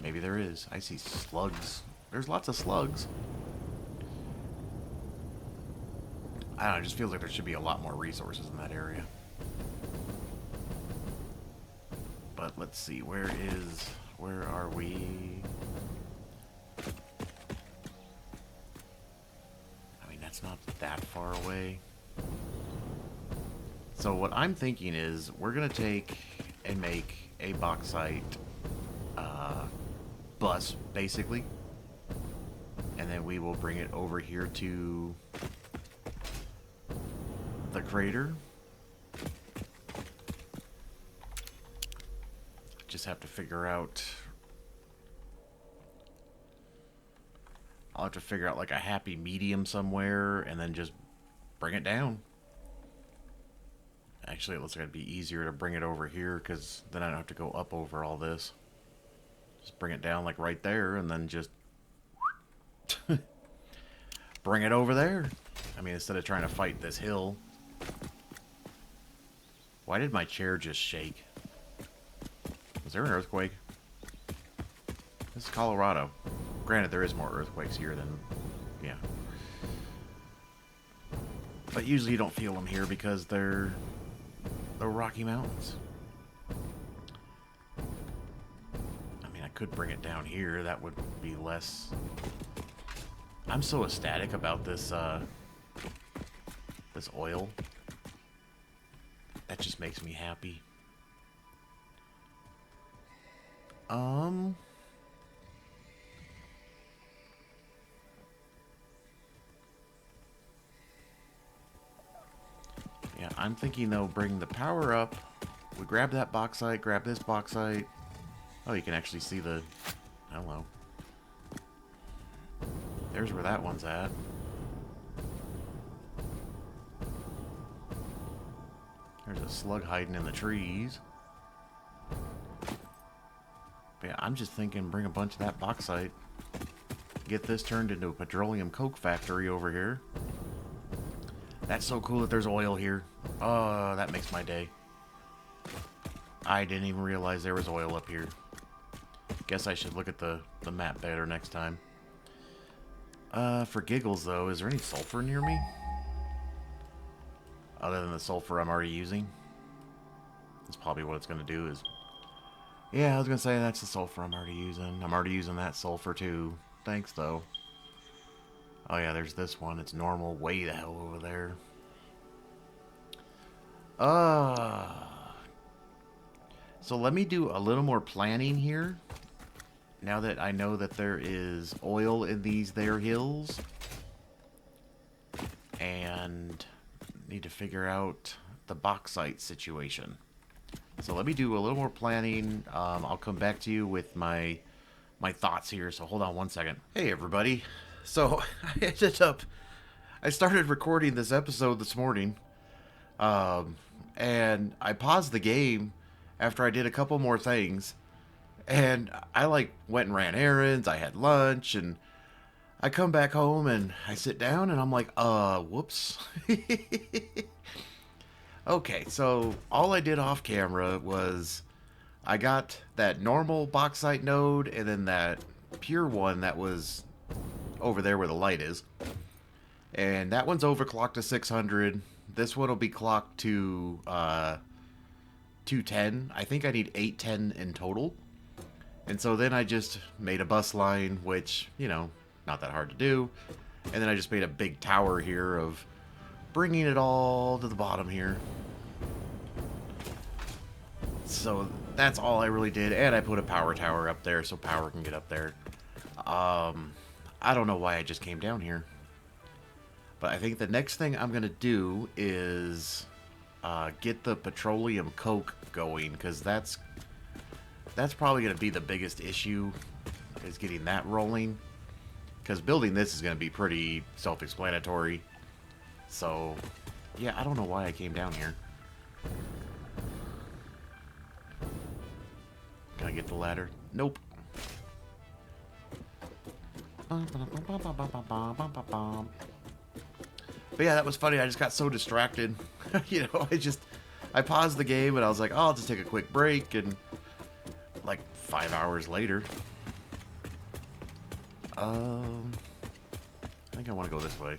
S1: Maybe there is. I see slugs. There's lots of slugs. I don't know, it just feels like there should be a lot more resources in that area. But let's see, where are we? I mean, that's not that far away. So what I'm thinking is, we're gonna take and make a bauxite bus, basically. we will bring it over here to the crater. Just have to figure out... I'll have to figure out like a happy medium somewhere and then just bring it down. Actually, it looks like it'd be easier to bring it over here because then I don't have to go up over all this. Just bring it down like right there and then just bring it over there. I mean, instead of trying to fight this hill. Why did my chair just shake? Was there an earthquake? This is Colorado. Granted, there is more earthquakes here than... yeah. But usually you don't feel them here because they're the Rocky Mountains. I mean, I could bring it down here. That would be less... I'm so ecstatic about this, this oil. That just makes me happy. Yeah, I'm thinking they'll bring the power up. We grab that bauxite, grab this bauxite. Oh, you can actually see the... hello. There's where that one's at. There's a slug hiding in the trees. But yeah, I'm just thinking bring a bunch of that bauxite. Get this turned into a petroleum coke factory over here. That's so cool that there's oil here. Oh, that makes my day. I didn't even realize there was oil up here. Guess I should look at the map better next time. For giggles, though, is there any sulfur near me? Other than the sulfur I'm already using? That's probably what it's going to do is... yeah, I was going to say that's the sulfur I'm already using. I'm already using that sulfur, too. Thanks, though. Oh, yeah, there's this one. It's normal. Way the hell over there. So let me do a little more planning here. Now that I know that there is oil in these there hills. And need to figure out the bauxite situation. So let me do a little more planning. I'll come back to you with my thoughts here. So hold on one second. Hey, everybody. So I started recording this episode this morning. And I paused the game after I did a couple more things. And I went and ran errands. I had lunch and I come back home and I sit down and I'm like, whoops. Okay, so all I did off camera was I got that normal bauxite node and then that pure one that was over there where the light is. And that one's overclocked to 600. This one will be clocked to 210. I think I need 810 in total. And so then I just made a bus line, which, you know, not that hard to do. And then I just made a big tower here of bringing it all to the bottom here. So that's all I really did. And I put a power tower up there so power can get up there. I don't know why I just came down here. But I think the next thing I'm going to do is get the petroleum coke going. Because that's probably going to be the biggest issue, is getting that rolling. Because building this is going to be pretty self-explanatory. So, yeah, I don't know why I came down here. Can I get the ladder? Nope. But yeah, that was funny. I just got so distracted. You know, I paused the game and I was like, oh, I'll just take a quick break. And like 5 hours later, I think I want to go this way.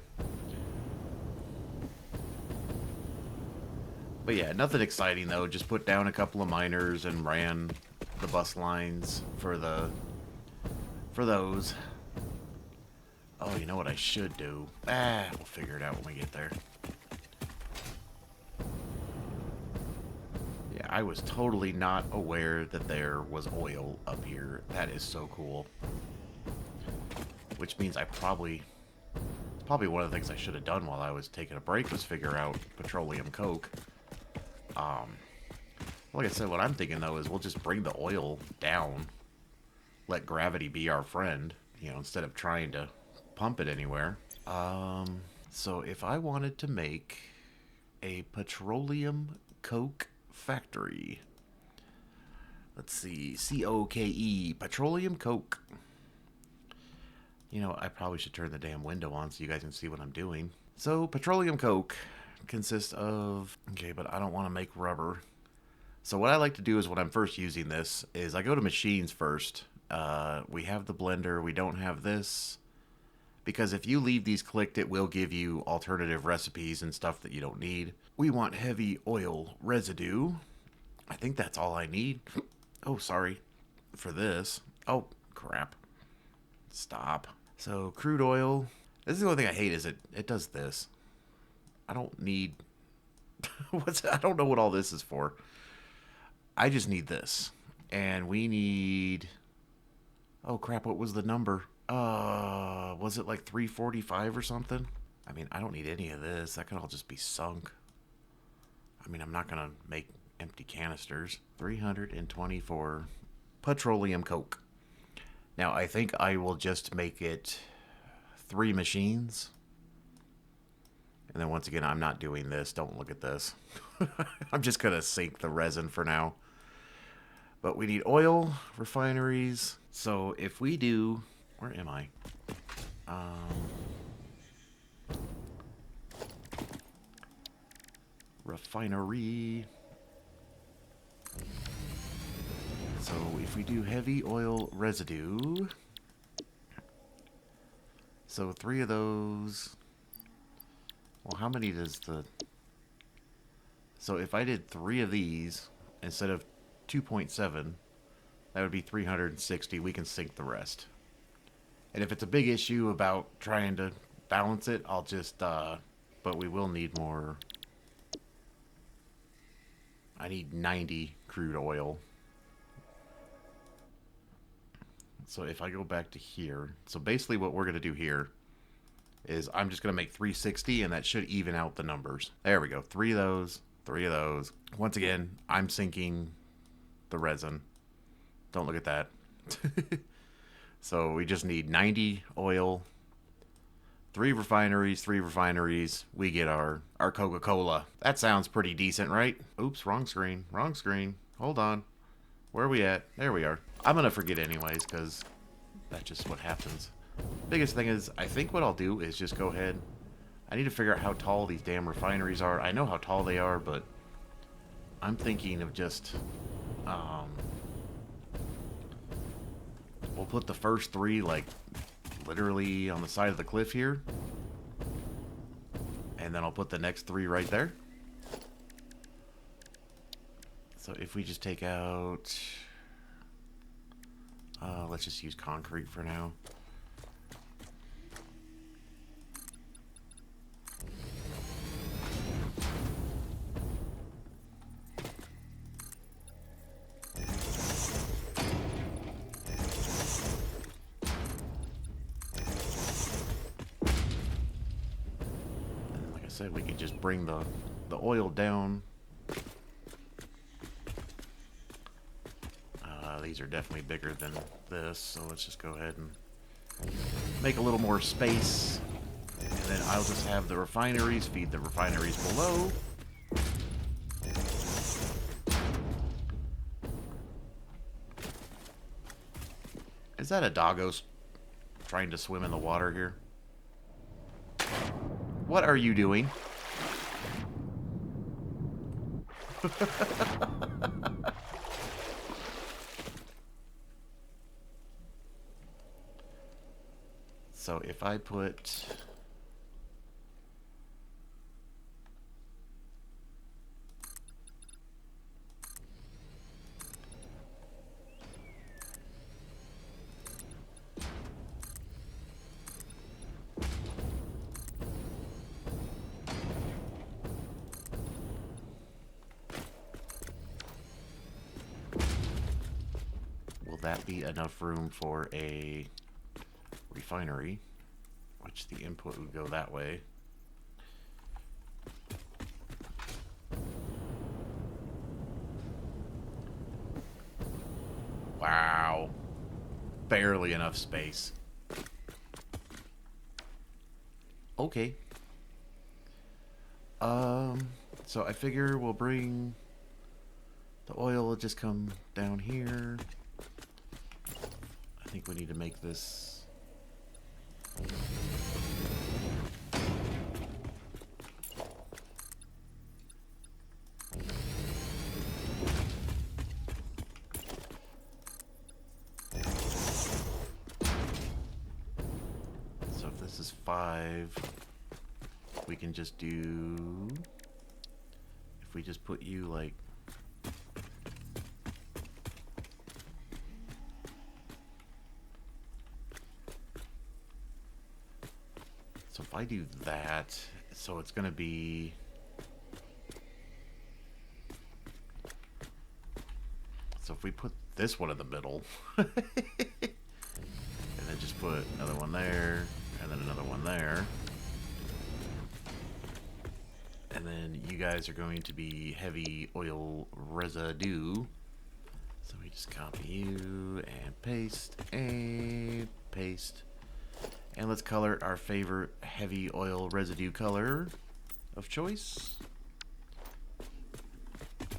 S1: But yeah, nothing exciting though. Just put down a couple of miners and ran the bus lines for those. Oh, you know what I should do? We'll figure it out when we get there. Yeah, I was totally not aware that there was oil up here. That is so cool. which means I probably one of the things I should have done while I was taking a break was figure out petroleum coke. Like I said, what I'm thinking though is we'll just bring the oil down, let gravity be our friend, you know, instead of trying to pump it anywhere. So if I wanted to make a petroleum coke factory, let's see, COKE, petroleum coke. You know, I probably should turn the damn window on so you guys can see what I'm doing. So petroleum coke consists of, okay, but I don't want to make rubber. So what I like to do is when I'm first using this is I go to machines first. We have the blender, we don't have this. Because if you leave these clicked, it will give you alternative recipes and stuff that you don't need. We want heavy oil residue. I think that's all I need. Oh, sorry. For this. Oh, crap. Stop. So, crude oil. This is the only thing I hate is it does this. I don't need... I don't know what all this is for. I just need this. And we need... Oh, crap. What was the number? Was it like 345 or something? I mean, I don't need any of this. That could all just be sunk. I mean, I'm not going to make empty canisters. 324 petroleum coke. Now, I think I will just make it 3 machines. And then once again, I'm not doing this. Don't look at this. I'm just going to sink the resin for now. But we need oil, refineries. So if we do... Where am I? Refinery. So if we do heavy oil residue, so 3 of those. Well, how many does the... So if I did 3 of these instead of 2.7, that would be 360. We can sink the rest. And if it's a big issue about trying to balance it, I'll just, but we will need more. I need 90 crude oil. So if I go back to here, so basically what we're going to do here is I'm just going to make 360, and that should even out the numbers. There we go. 3 of those, 3 of those. Once again, I'm sinking the resin. Don't look at that. So we just need 90 oil, 3 refineries, we get our Coca-Cola. That sounds pretty decent, right? Oops, wrong screen, wrong screen. Hold on. Where are we at? There we are. I'm going to forget anyways, because that's just what happens. Biggest thing is, I think what I'll do is just go ahead. I need to figure out how tall these damn refineries are. I know how tall they are, but I'm thinking of just... We'll put the first 3, like, literally on the side of the cliff here. And then I'll put the next 3 right there. So if we just take out... let's just use concrete for now. Said we could just bring the oil down. These are definitely bigger than this, so let's just go ahead and make a little more space, and then I'll just have the refineries feed the refineries below. Is that a doggo trying to swim in the water here? What are you doing? So if I put... Will that be enough room for a refinery, which the input would go that way. Wow. Barely enough space. Okay. So I figure we'll bring the oil will just come down here. I think we need to make this so if this is 5, we can just do, if we just put you like so if I do that, so it's going to be, so if we put this one in the middle, and then just put another one there, and then another one there, and then you guys are going to be heavy oil residue, so we just copy you, and paste, and paste. And let's color our favorite heavy oil residue color of choice,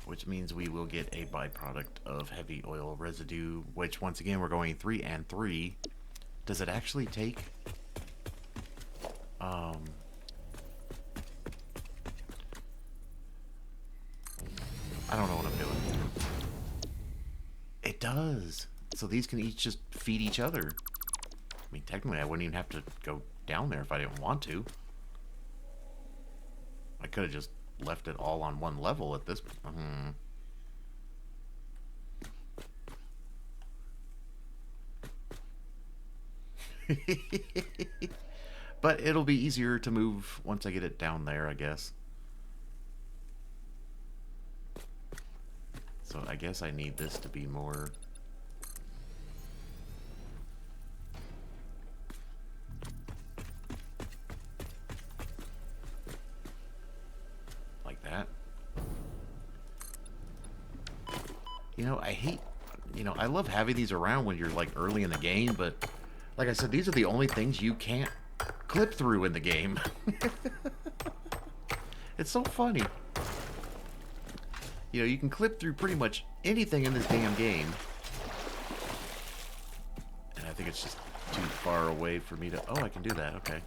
S1: which means we will get a byproduct of heavy oil residue, which once again we're going 3 and 3. Does it actually take I don't know what I'm doing. It does. So these can each just feed each other. I mean, technically, I wouldn't even have to go down there if I didn't want to. I could have just left it all on one level at this point. But it'll be easier to move once I get it down there, I guess. So I guess I need this to be more... like that. You know, I hate... You know, I love having these around when you're, like, early in the game, but... Like I said, these are the only things you can't clip through in the game. It's so funny. You know, you can clip through pretty much anything in this damn game. And I think it's just too far away for me to... Oh, I can do that. Okay.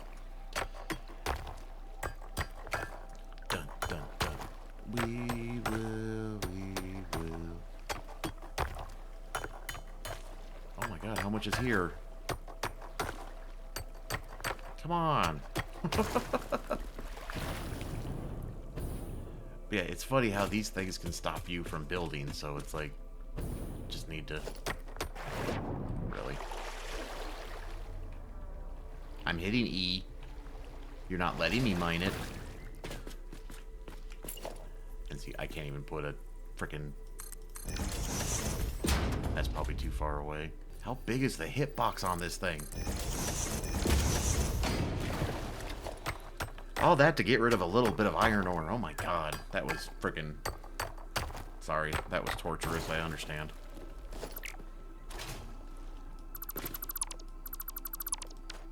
S1: Dun, dun, dun. We will. Oh my god, how much is here? Come on. Yeah, it's funny how these things can stop you from building, so it's like, just need to... Really? I'm hitting E. You're not letting me mine it. And see, I can't even put a frickin'... That's probably too far away. How big is the hitbox on this thing? All that to get rid of a little bit of iron ore. Oh my god. That was frickin'... Sorry, that was torturous, I understand.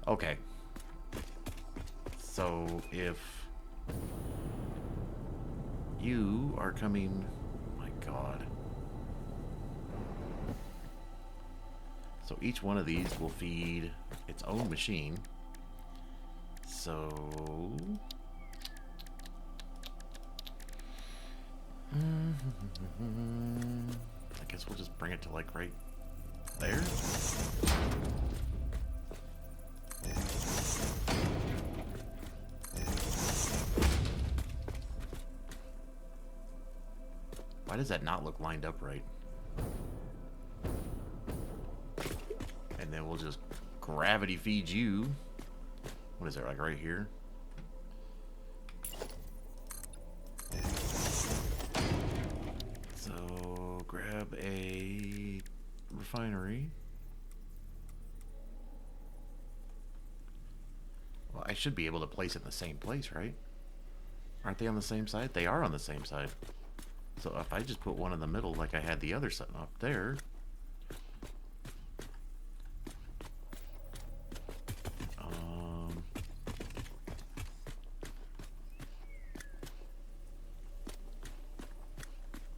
S1: Okay. So, if... you are coming... Oh my god. So each one of these will feed its own machine. So... I guess we'll just bring it to like right there. Why does that not look lined up right? And then we'll just gravity feed you. What is it, like right here? So grab a refinery. should be able to place it in the same place, right? Aren't they on the same side? They are on the same side. So if I just put one in the middle like I had the other set up there.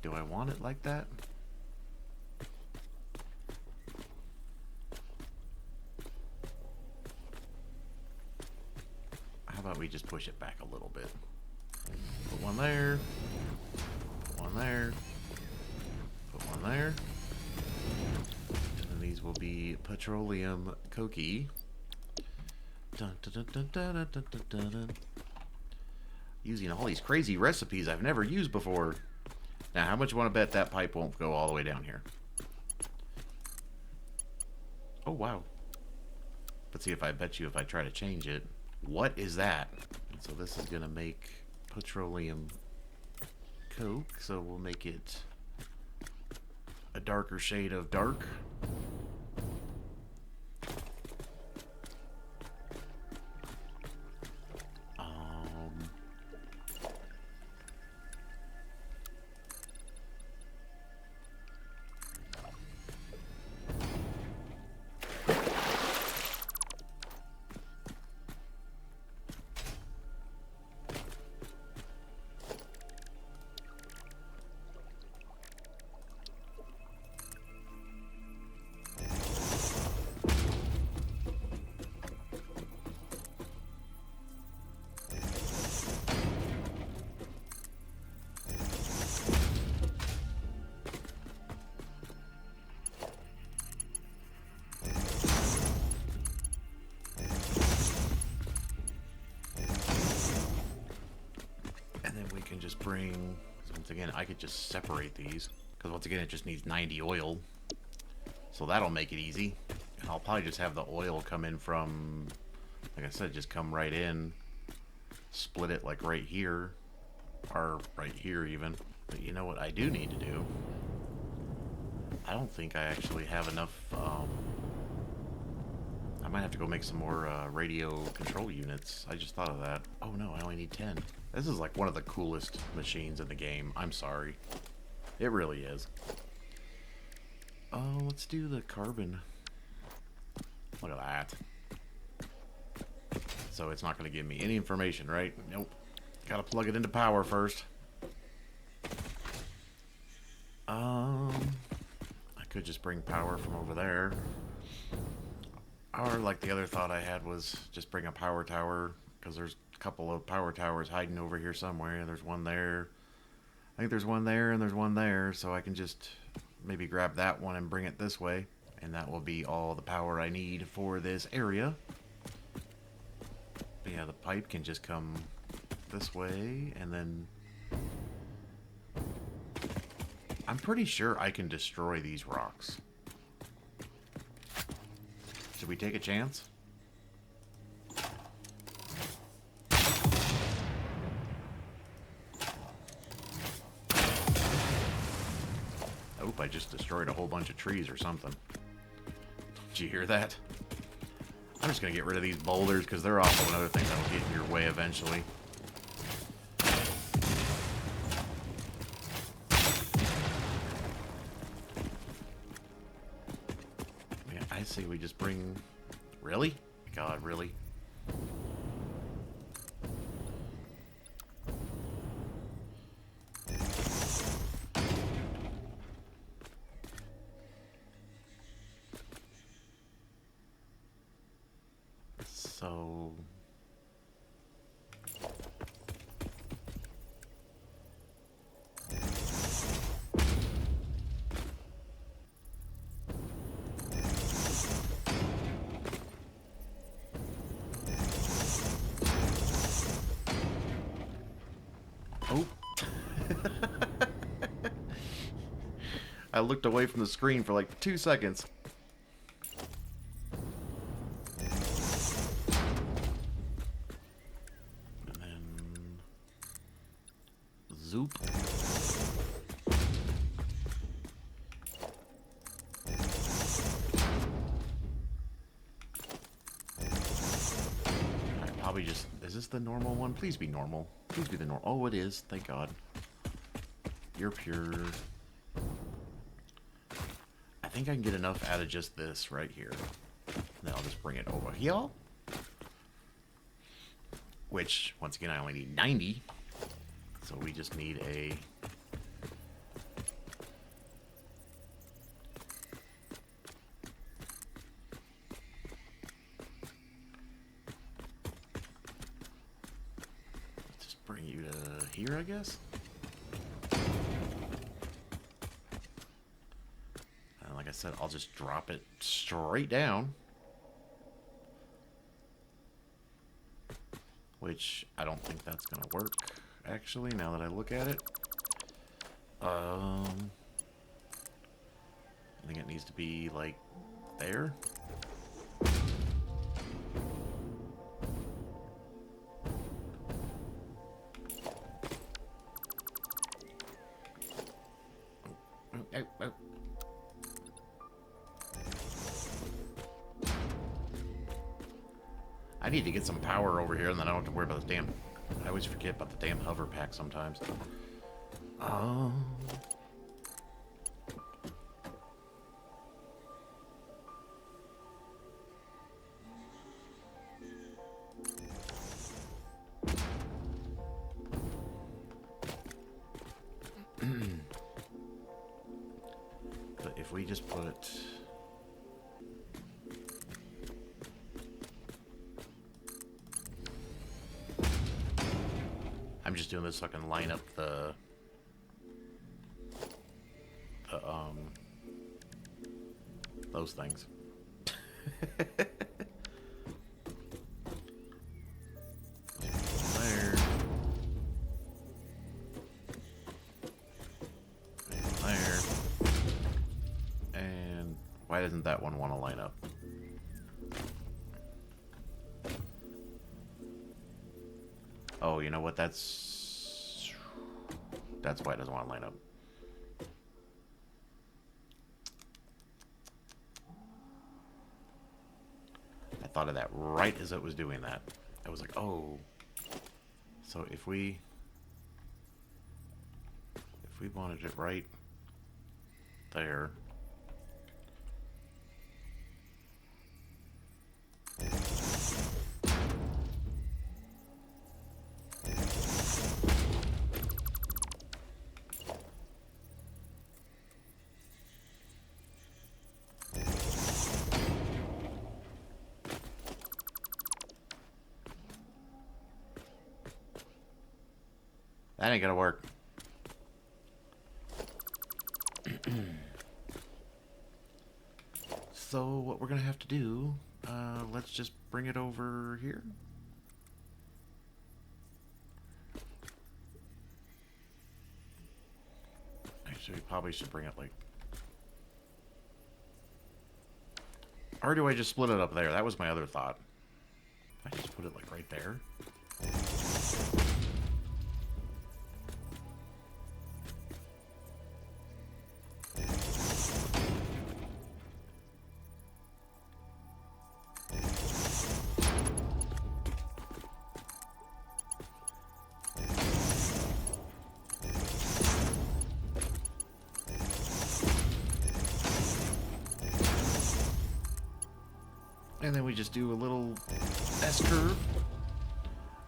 S1: Do I want it like that? How about we just push it back a little bit? Put one there. Put one there. Put one there. And then these will be petroleum cokie. Dun, dun, dun, dun, dun, dun, dun, dun. Using all these crazy recipes I've never used before. Now, how much you want to bet that pipe won't go all the way down here? Oh, wow. Let's see if I bet you if I try to change it. What is that? So this is going to make petroleum coke. So we'll make it a darker shade of dark. Can just bring, once again, I could just separate these because once again it just needs 90 oil, so that'll make it easy. And I'll probably just have the oil come in from, like I said, just come right in, split it like right here or right here even. But you know what I do need to do? I don't think I actually have enough. I might have to go make some more radio control units. I just thought of that. Oh no, I only need 10. This is like one of the coolest machines in the game. I'm sorry. It really is. Oh, let's do the carbon. Look at that. So it's not going to give me any information, right? Nope. Gotta plug it into power first. I could just bring power from over there. Or like the other thought I had was just bring a power tower, because there's a couple of power towers hiding over here somewhere. There's one there. I think there's one there and there's one there, so I can just maybe grab that one and bring it this way, and that will be all the power I need for this area. But yeah, the pipe can just come this way, and then I'm pretty sure I can destroy these rocks. Should we take a chance? Oh, I just destroyed a whole bunch of trees or something. Did you hear that? I'm just going to get rid of these boulders because they're also another thing that'll get in your way eventually. I say we just bring... Really? God, really? So... Oh. I looked away from the screen for like 2 seconds. And then... Zoop. probably just... Is this the normal one? Please be normal. Please be the normal... Oh, it is. Thank God. You're pure. I think I can get enough out of just this right here. And then I'll just bring it over here. Which, once again, I only need 90. So we just need a... Just bring you to here, I guess? And like I said, I'll just drop it straight down. Which, I don't think that's going to work, actually, now that I look at it. I think it needs to be, like, there. Oh. I need to get some power over here, and then I don't have to worry about the damn... I always forget about the damn hover pack sometimes. But if we just put... I'm just doing this so I can line up the those things. There. There. And why doesn't that one want to line up? Oh, you know what? That's why it doesn't want to line up. I thought of that right as it was doing that. I was like, oh. So if we wanted it right there. That ain't gonna work. So what we're gonna have to do, let's just bring it over here. Actually, we probably should bring it like... Or do I just split it up there? That was my other thought. I just put it like right there. And then we just do a little S-curve.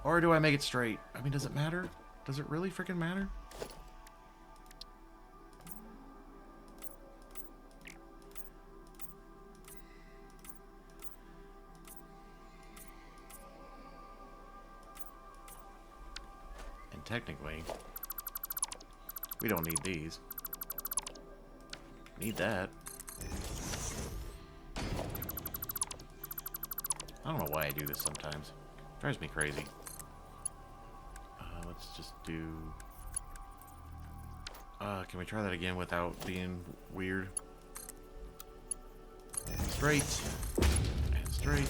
S1: Or do I make it straight? I mean, does it matter? Does it really freaking matter? And technically, we don't need these. Need that. I don't know why I do this sometimes. It drives me crazy. Let's just do... can we try that again without being weird? Straight. And straight.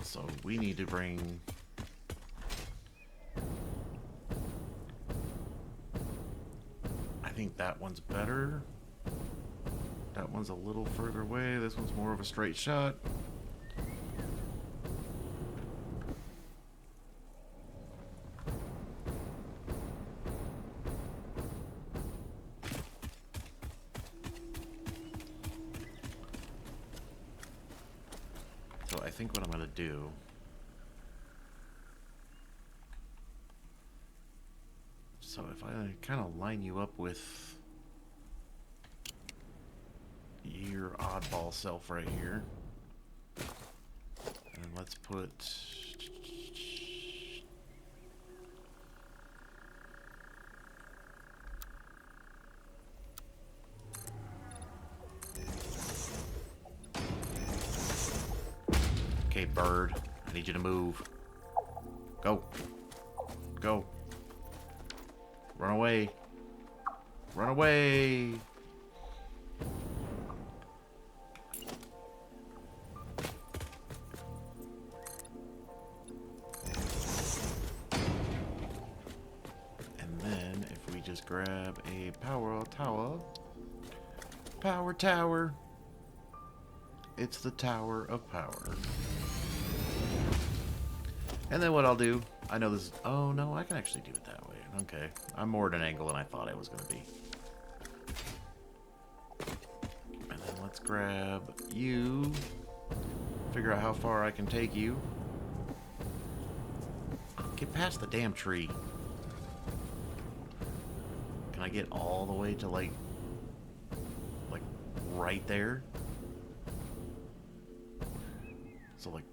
S1: So we need to bring... I think that one's better. That one's a little further away. This one's more of a straight shot. So I think what I'm going to do... So if I kind of line you up with your oddball self right here, and let's put okay, bird, I need you to move. Go. Go. Run away. Run away. And then if we just grab a power tower. Power tower. It's the tower of power. And then what I'll do, I know this is, oh no, I can actually do it that way. Okay, I'm more at an angle than I thought I was going to be. And then let's grab you. Figure out how far I can take you. Get past the damn tree. Can I get all the way to like right there? So like...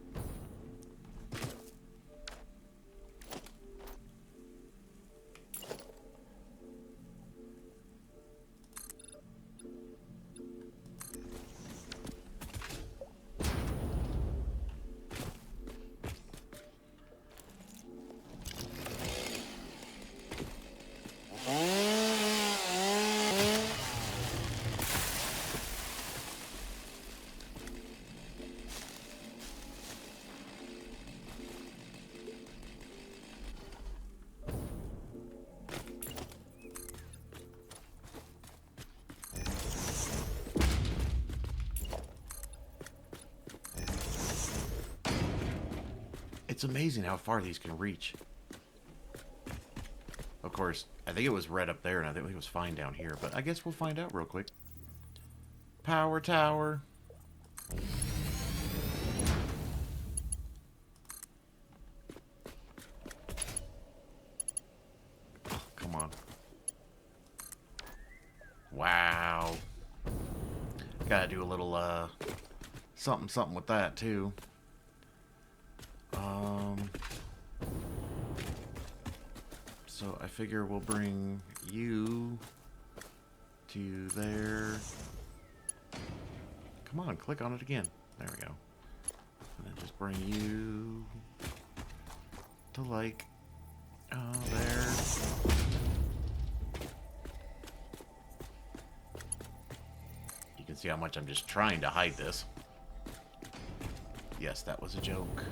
S1: It's amazing how far these can reach. Of course, I think it was red up there, and I think it was fine down here, but I guess we'll find out real quick. Power tower. Oh, come on. Wow. Gotta do a little, something with that, too. So I figure we'll bring you to there. Come on, click on it again. There we go. And then just bring you to like, there. You can see how much I'm just trying to hide this. Yes, that was a joke.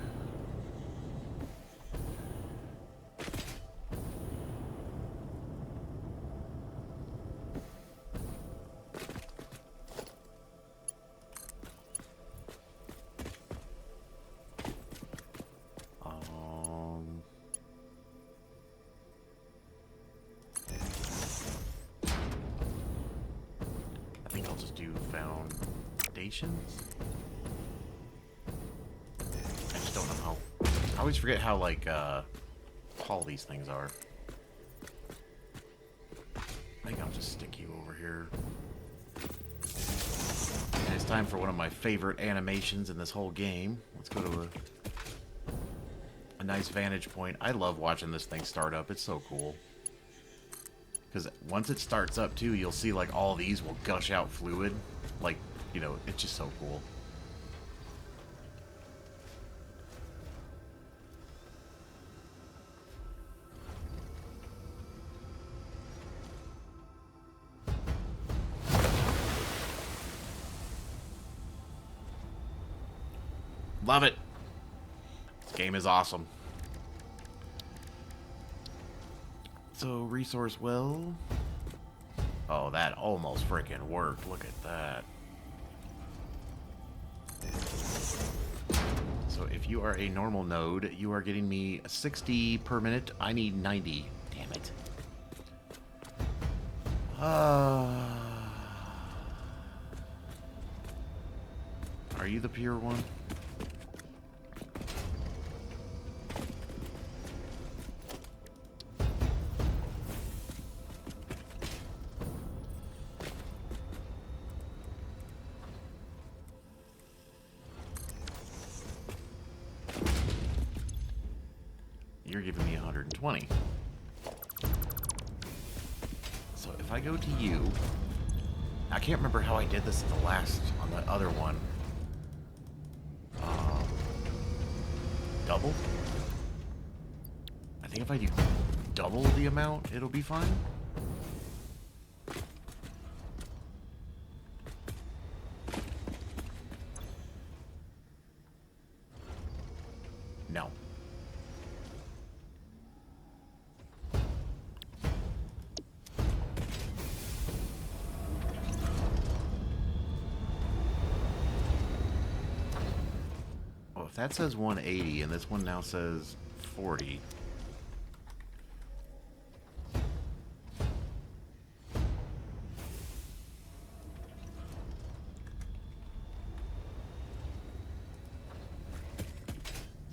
S1: I think I'll just do foundations. I just don't know how. I always forget how, like, tall these things are. I think I'll just stick you over here. And it's time for one of my favorite animations in this whole game. Let's go to a nice vantage point. I love watching this thing start up. It's so cool. Because once it starts up, too, you'll see, like, all these will gush out fluid. Like, you know, it's just so cool. Love it. Game is awesome. So, resource well. Oh, that almost freaking worked. Look at that. So, if you are a normal node, you are getting me 60 per minute. I need 90. Damn it. Are you the pure one? You're giving me 120. So if I go to you, I can't remember how I did this at the last, on the other one. Double? I think if I do double the amount, it'll be fine. No. Oh, if that says 180 and this one now says 40.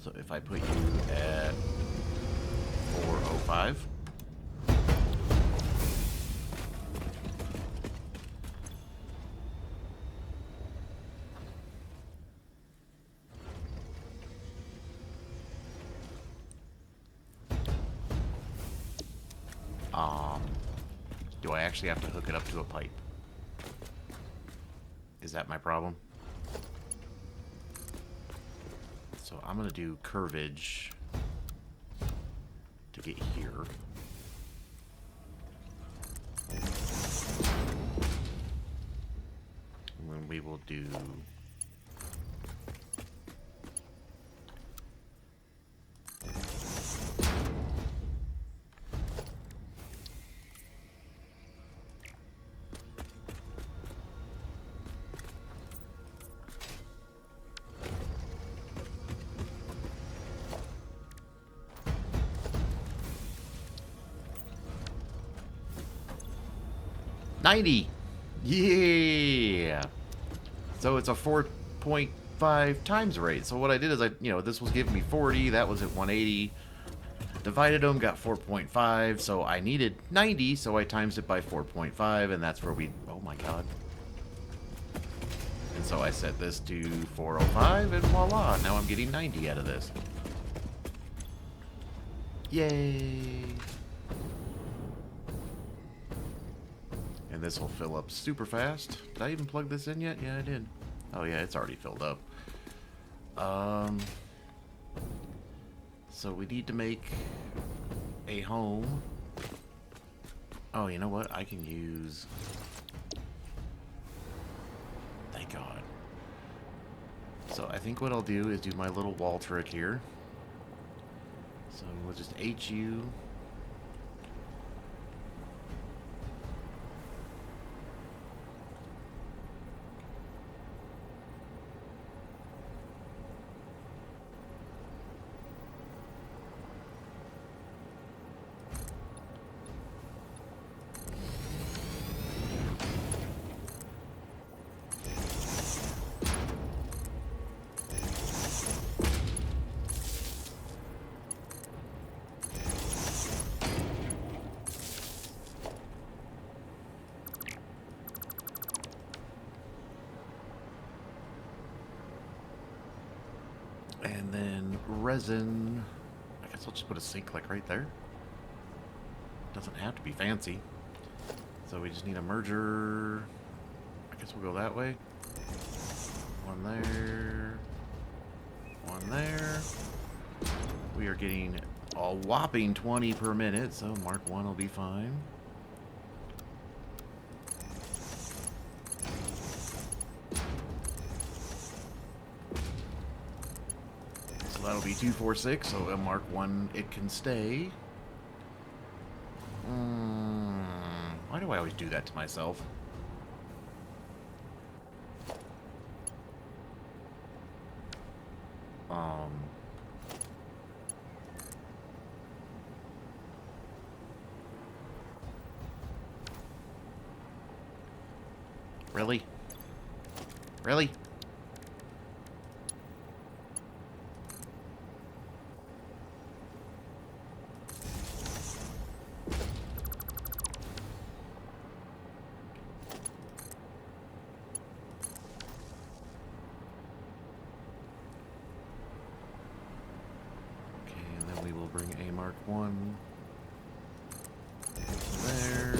S1: So if I put you at 405. Do I actually have to hook it up to a pipe? Is that my problem? So I'm gonna do curvage to get here. And then we will do $90. Yeah. So it's a 4.5 times rate. So what I did is this was giving me 40. That was at 180. Divided them, got 4.5. So I needed 90. So I times it by 4.5. And that's where we... Oh, my God. And so I set this to 405. And voila. Now I'm getting 90 out of this. Yay. And this will fill up super fast. Did I even plug this in yet? Yeah, I did. Oh yeah, it's already filled up. So we need to make a home. Oh, you know what? I can use... Thank God. So I think what I'll do is do my little wall trick here. So we'll just HU. And then resin. I guess I'll just put a sink like right there. Doesn't have to be fancy. So we just need a merger. I guess we'll go that way. One there. One there. We are getting a whopping 20 per minute, so Mark 1 will be fine. So that'll that'll be 246, so a Mark 1, it can stay. Why do I always do that to myself? Really? Really? Bring a Mark 1 there.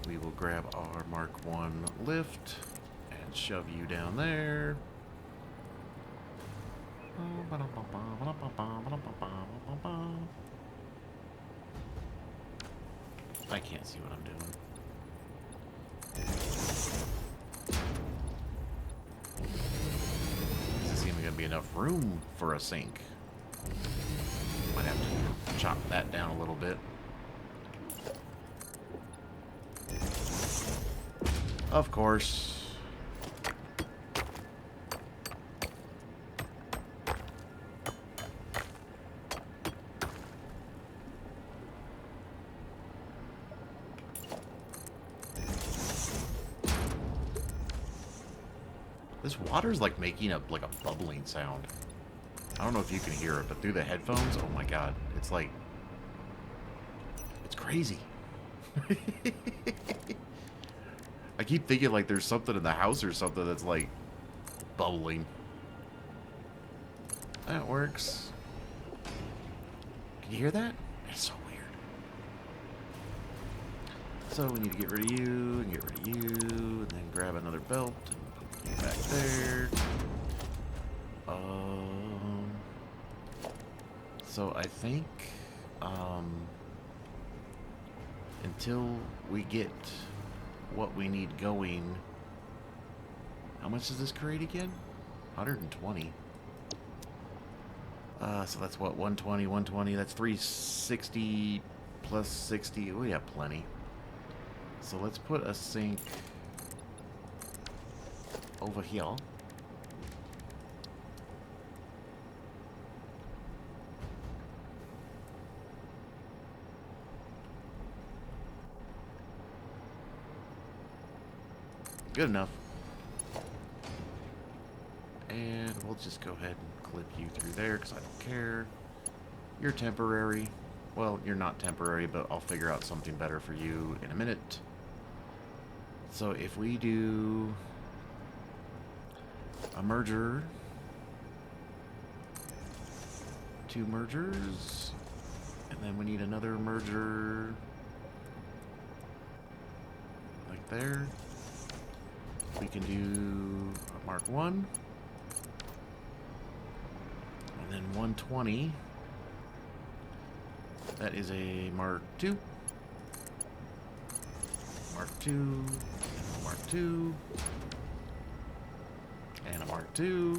S1: We will grab our Mark 1 lift and shove you down there. I can't see what I'm doing. This isn't even going to be enough room for a sink. Might have to chop that down a little bit. Of course. This water's like making a bubbling sound. I don't know if you can hear it, but through the headphones, oh my god, it's like, it's crazy. I keep thinking like there's something in the house or something that's like bubbling. That works. Can you hear that? It's so weird. So we need to get rid of you, and get rid of you, and then grab another belt and put you back there. So I think until we get what we need going, how much does this create again? 120. So that's what, 120, 120, that's 360 plus 60. We have plenty. So let's put a sink over here. Good enough. And we'll just go ahead and clip you through there because I don't care. You're temporary. Well, you're not temporary, but I'll figure out something better for you in a minute. So if we do a merger, 2 mergers, and then we need another merger like there. We can do a Mark 1, and then 120. That is a Mark 2, Mark 2, and a Mark 2, and a Mark 2.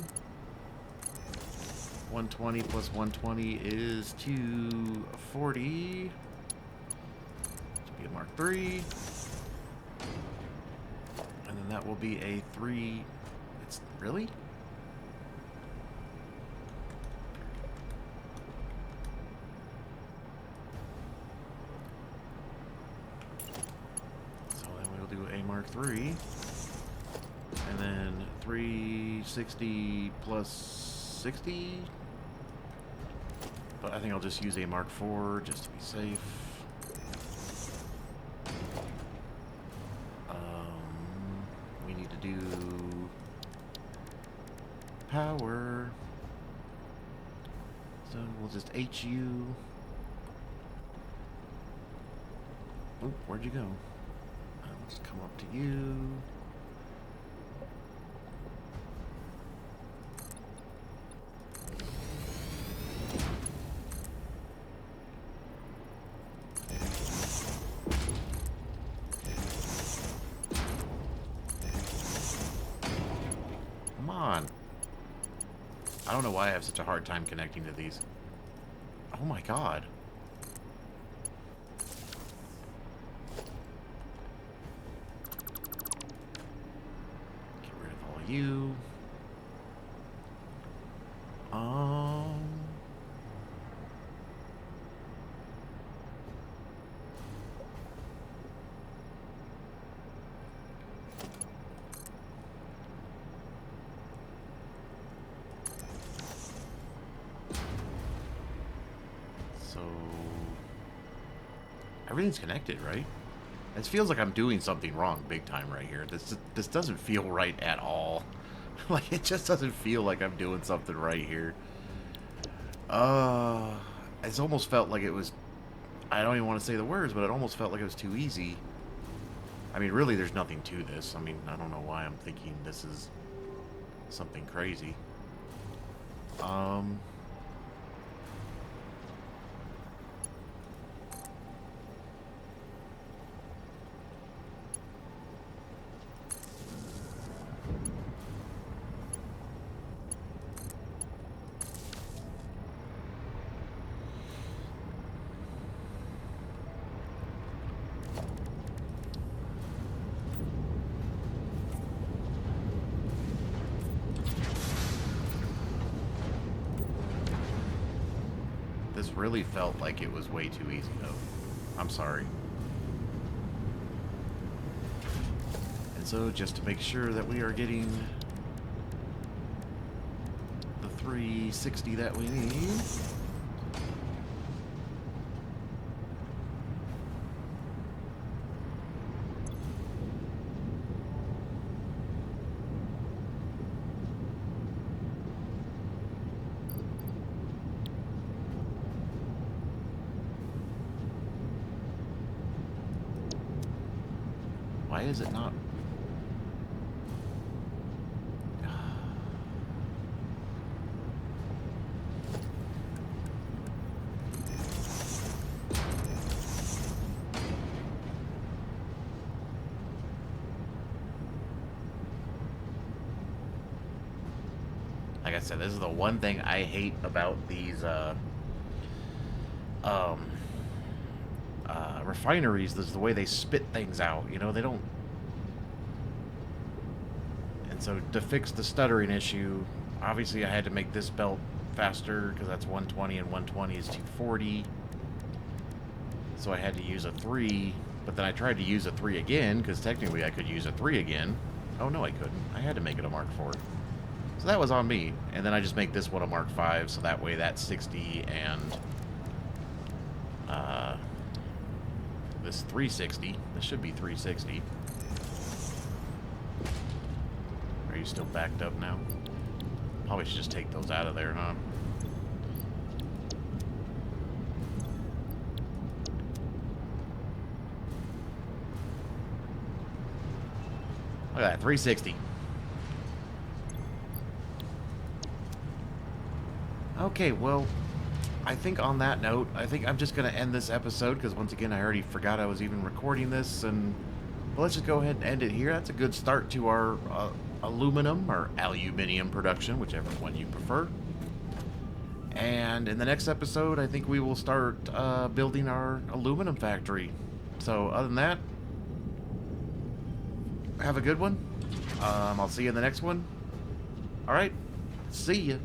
S1: 120 plus 120 is 240. Should be a Mark 3. And then that will be a 3. It's really? So then we'll do a Mark 3. And then 360 plus 60. But I think I'll just use a Mark 4 just to be safe. We need to do power. So we'll just HU. Oh, where'd you go? I'll just come up to you. I don't know why I have such a hard time connecting to these. Oh my god. Get rid of all you. So everything's connected, right? It feels like I'm doing something wrong big time right here. This doesn't feel right at all. Like, it just doesn't feel like I'm doing something right here. It's almost felt like it was... I don't even want to say the words, but it almost felt like it was too easy. I mean, really, there's nothing to this. I mean, I don't know why I'm thinking this is something crazy. This really felt like it was way too easy, though. I'm sorry. And so, just to make sure that we are getting the 360 that we need... Why is it not? Like I said, this is the one thing I hate about these refineries. This is the way they spit things out. You know, they don't. And so to fix the stuttering issue, obviously I had to make this belt faster because that's 120 and 120 is 240. So I had to use a 3, but then I tried to use a 3 again because technically I could use a 3 again. Oh no, I couldn't. I had to make it a Mark 4. So that was on me. And then I just make this one a Mark 5, so that way that's 60 and this 360. This should be 360. Are you still backed up now? Probably should just take those out of there, huh? Look at that, 360. Okay, well, I think on that note, I think I'm just going to end this episode, because once again, I already forgot I was even recording this, and well, let's just go ahead and end it here. That's a good start to our aluminum, or aluminium production, whichever one you prefer. And in the next episode, I think we will start building our aluminum factory. So other than that, have a good one. I'll see you in the next one. All right, see ya.